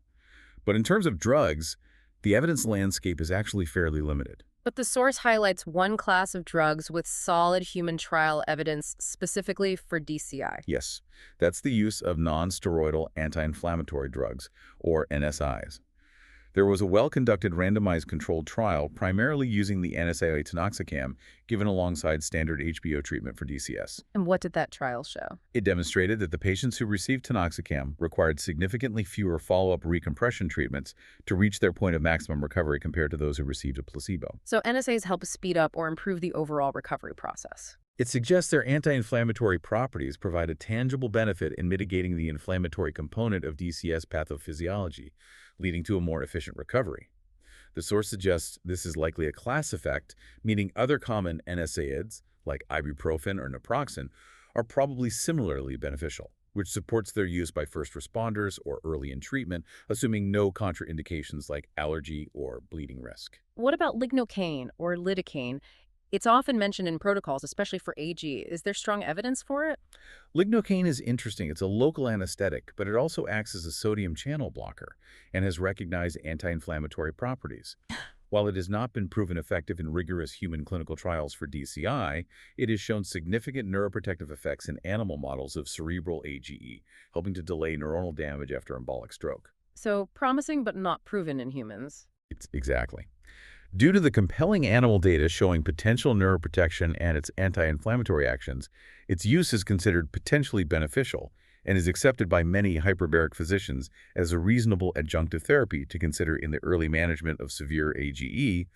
Speaker 2: But in terms of drugs, the evidence landscape is actually fairly limited.
Speaker 1: But the source highlights one class of drugs with solid human trial evidence specifically for DCI.
Speaker 2: Yes, that's the use of non-steroidal anti-inflammatory drugs, or NSIs. There was a well-conducted randomized controlled trial primarily using the NSAID tanoxicam given alongside standard HBO treatment for DCS.
Speaker 1: And what did that trial show?
Speaker 2: It demonstrated that the patients who received tanoxicam required significantly fewer follow-up recompression treatments to reach their point of maximum recovery compared to those who received a placebo.
Speaker 1: So NSAIDs help speed up or improve the overall recovery process.
Speaker 2: It suggests their anti-inflammatory properties provide a tangible benefit in mitigating the inflammatory component of DCS pathophysiology, leading to a more efficient recovery. The source suggests this is likely a class effect, meaning other common NSAIDs, like ibuprofen or naproxen, are probably similarly beneficial, which supports their use by first responders or early in treatment, assuming no contraindications like allergy or bleeding risk.
Speaker 1: What about lignocaine or lidocaine? It's often mentioned in protocols, especially for AG. Is there strong evidence for it?
Speaker 2: Lignocaine is interesting. It's a local anesthetic, but it also acts as a sodium channel blocker and has recognized anti-inflammatory properties. While it has not been proven effective in rigorous human clinical trials for DCI, it has shown significant neuroprotective effects in animal models of cerebral AGE, helping to delay neuronal damage after embolic stroke.
Speaker 1: So promising but not proven in humans.
Speaker 2: Exactly. Due to the compelling animal data showing potential neuroprotection and its anti-inflammatory actions, its use is considered potentially beneficial and is accepted by many hyperbaric physicians as a reasonable adjunctive therapy to consider in the early management of severe AGE,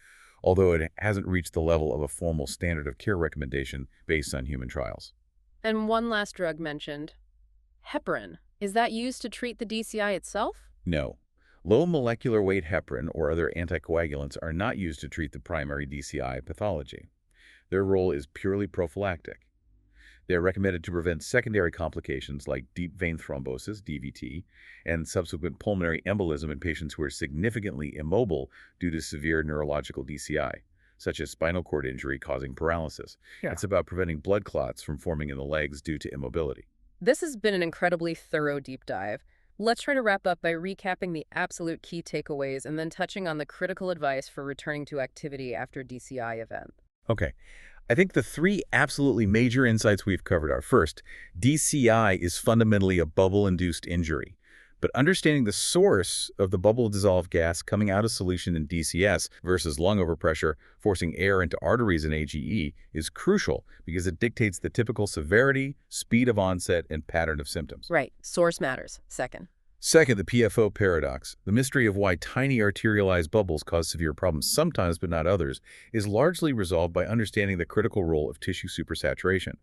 Speaker 2: although it hasn't reached the level of a formal standard of care recommendation based on human trials.
Speaker 1: And one last drug mentioned, heparin. Is that used to treat the DCI itself?
Speaker 2: No. Low molecular weight heparin or other anticoagulants are not used to treat the primary DCI pathology. Their role is purely prophylactic. They are recommended to prevent secondary complications like deep vein thrombosis, DVT, and subsequent pulmonary embolism in patients who are significantly immobile due to severe neurological DCI, such as spinal cord injury causing paralysis.
Speaker 1: Yeah.
Speaker 2: It's about preventing blood clots from forming in the legs due to immobility.
Speaker 1: This has been an incredibly thorough deep dive. Let's try to wrap up by recapping the absolute key takeaways and then touching on the critical advice for returning to activity after DCI event.
Speaker 2: Okay. I think the 3 absolutely major insights we've covered are, first, DCI is fundamentally a bubble-induced injury. But understanding the source of the bubble-dissolved gas coming out of solution in DCS versus lung overpressure forcing air into arteries in AGE is crucial because it dictates the typical severity, speed of onset, and pattern of symptoms.
Speaker 1: Right. Source matters. Second,
Speaker 2: the PFO paradox, the mystery of why tiny arterialized bubbles cause severe problems sometimes but not others, is largely resolved by understanding the critical role of tissue supersaturation.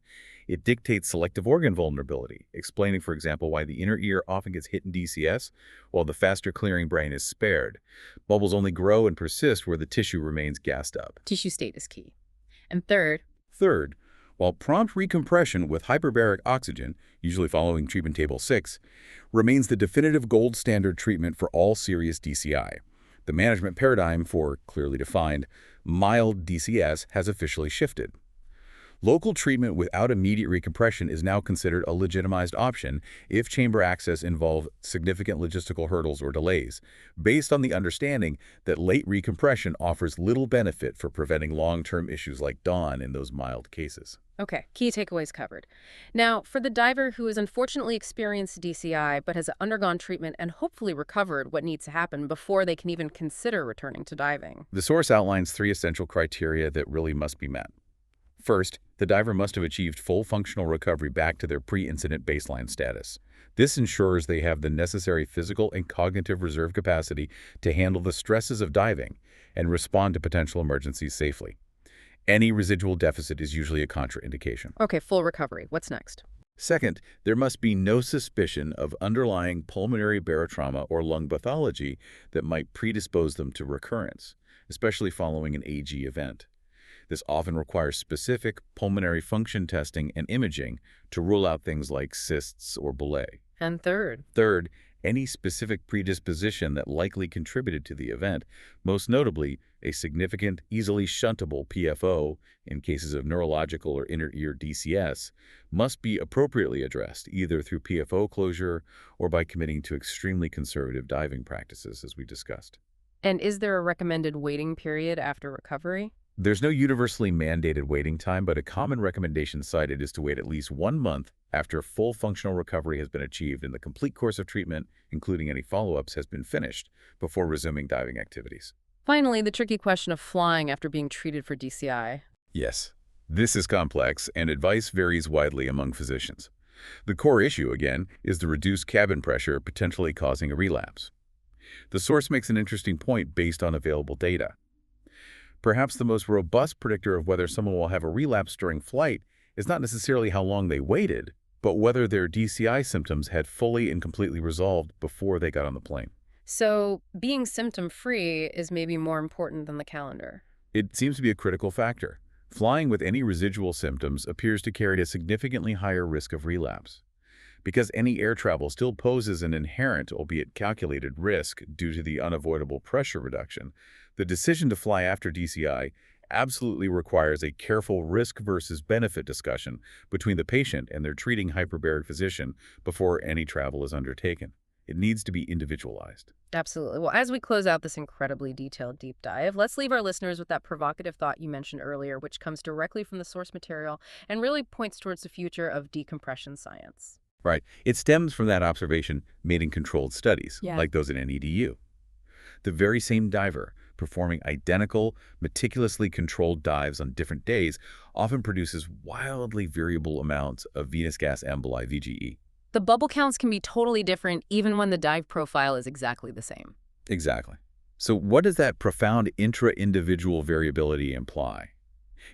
Speaker 2: It dictates selective organ vulnerability, explaining, for example, why the inner ear often gets hit in DCS, while the faster-clearing brain is spared. Bubbles only grow and persist where the tissue remains gassed up.
Speaker 1: tissue state is key. And third,
Speaker 2: While prompt recompression with hyperbaric oxygen, usually following treatment table 6, remains the definitive gold standard treatment for all serious DCI, the management paradigm for, clearly defined, mild DCS has officially shifted. Local treatment without immediate recompression is now considered a legitimized option if chamber access involves significant logistical hurdles or delays, based on the understanding that late recompression offers little benefit for preventing long-term issues like DAWN in those mild cases.
Speaker 1: Okay, key takeaways covered. Now, for the diver who has unfortunately experienced DCI but has undergone treatment and hopefully recovered what needs to happen before they can even consider returning to diving.
Speaker 2: The source outlines 3 essential criteria that really must be met. First, the diver must have achieved full functional recovery back to their pre-incident baseline status. This ensures they have the necessary physical and cognitive reserve capacity to handle the stresses of diving and respond to potential emergencies safely. Any residual deficit is usually a contraindication.
Speaker 1: Okay, full recovery. What's next?
Speaker 2: Second, there must be no suspicion of underlying pulmonary barotrauma or lung pathology that might predispose them to recurrence, especially following an AGE event. This often requires specific pulmonary function testing and imaging to rule out things like cysts or emboli.
Speaker 1: And third,
Speaker 2: Any specific predisposition that likely contributed to the event, most notably a significant, easily shuntable PFO in cases of neurological or inner ear DCS, must be appropriately addressed either through PFO closure or by committing to extremely conservative diving practices, as we discussed.
Speaker 1: And is there a recommended waiting period after recovery?
Speaker 2: There's no universally mandated waiting time, but a common recommendation cited is to wait at least 1 month after full functional recovery has been achieved and the complete course of treatment, including any follow-ups, has been finished before resuming diving activities.
Speaker 1: Finally, the tricky question of flying after being treated for DCI.
Speaker 2: Yes, this is complex, and advice varies widely among physicians. The core issue, again, is the reduced cabin pressure potentially causing a relapse. The source makes an interesting point based on available data. Perhaps the most robust predictor of whether someone will have a relapse during flight is not necessarily how long they waited, but whether their DCI symptoms had fully and completely resolved before they got on the plane.
Speaker 1: So being symptom-free is maybe more important than the calendar.
Speaker 2: It seems to be a critical factor. Flying with any residual symptoms appears to carry a significantly higher risk of relapse. Because any air travel still poses an inherent, albeit calculated, risk due to the unavoidable pressure reduction, the decision to fly after DCI absolutely requires a careful risk versus benefit discussion between the patient and their treating hyperbaric physician before any travel is undertaken. It needs to be individualized.
Speaker 1: Absolutely. Well, as we close out this incredibly detailed deep dive, let's leave our listeners with that provocative thought you mentioned earlier, which comes directly from the source material and really points towards the future of decompression science.
Speaker 2: Right. It stems from that observation made in controlled studies,
Speaker 1: Yeah.
Speaker 2: like those in NEDU. The very same diver, performing identical, meticulously controlled dives on different days, often produces wildly variable amounts of venous gas emboli, VGE.
Speaker 1: The bubble counts can be totally different even when the dive profile is exactly the same.
Speaker 2: Exactly. So what does that profound intra-individual variability imply?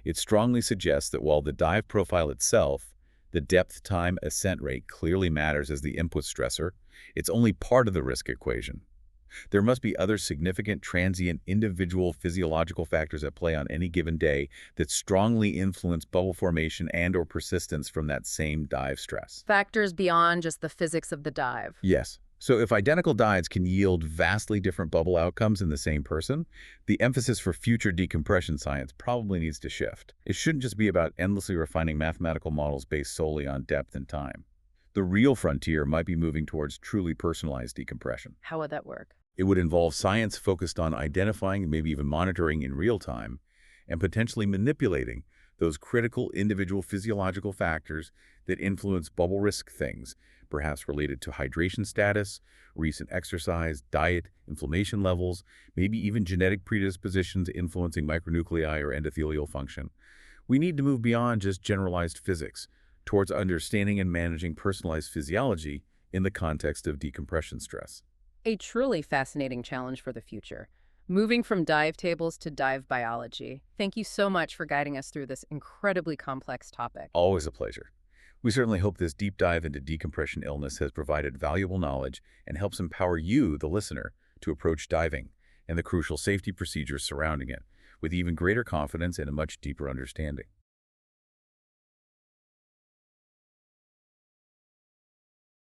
Speaker 2: It strongly suggests that while the dive profile itself, the depth, time, ascent rate clearly matters as the input stressor, it's only part of the risk equation. There must be other significant transient individual physiological factors at play on any given day that strongly influence bubble formation and/or persistence from that same dive stress.
Speaker 1: Factors beyond just the physics of the dive.
Speaker 2: Yes. So if identical dives can yield vastly different bubble outcomes in the same person, the emphasis for future decompression science probably needs to shift. It shouldn't just be about endlessly refining mathematical models based solely on depth and time. The real frontier might be moving towards truly personalized decompression.
Speaker 1: How would that work?
Speaker 2: It would involve science focused on identifying, maybe even monitoring in real time, and potentially manipulating those critical individual physiological factors that influence bubble risk things, perhaps related to hydration status, recent exercise, diet, inflammation levels, maybe even genetic predispositions influencing micronuclei or endothelial function. We need to move beyond just generalized physics towards understanding and managing personalized physiology in the context of decompression stress.
Speaker 1: A truly fascinating challenge for the future. Moving from dive tables to dive biology. Thank you so much for guiding us through this incredibly complex topic.
Speaker 2: Always a pleasure. We certainly hope this deep dive into decompression illness has provided valuable knowledge and helps empower you, the listener, to approach diving and the crucial safety procedures surrounding it with even greater confidence and a much deeper understanding.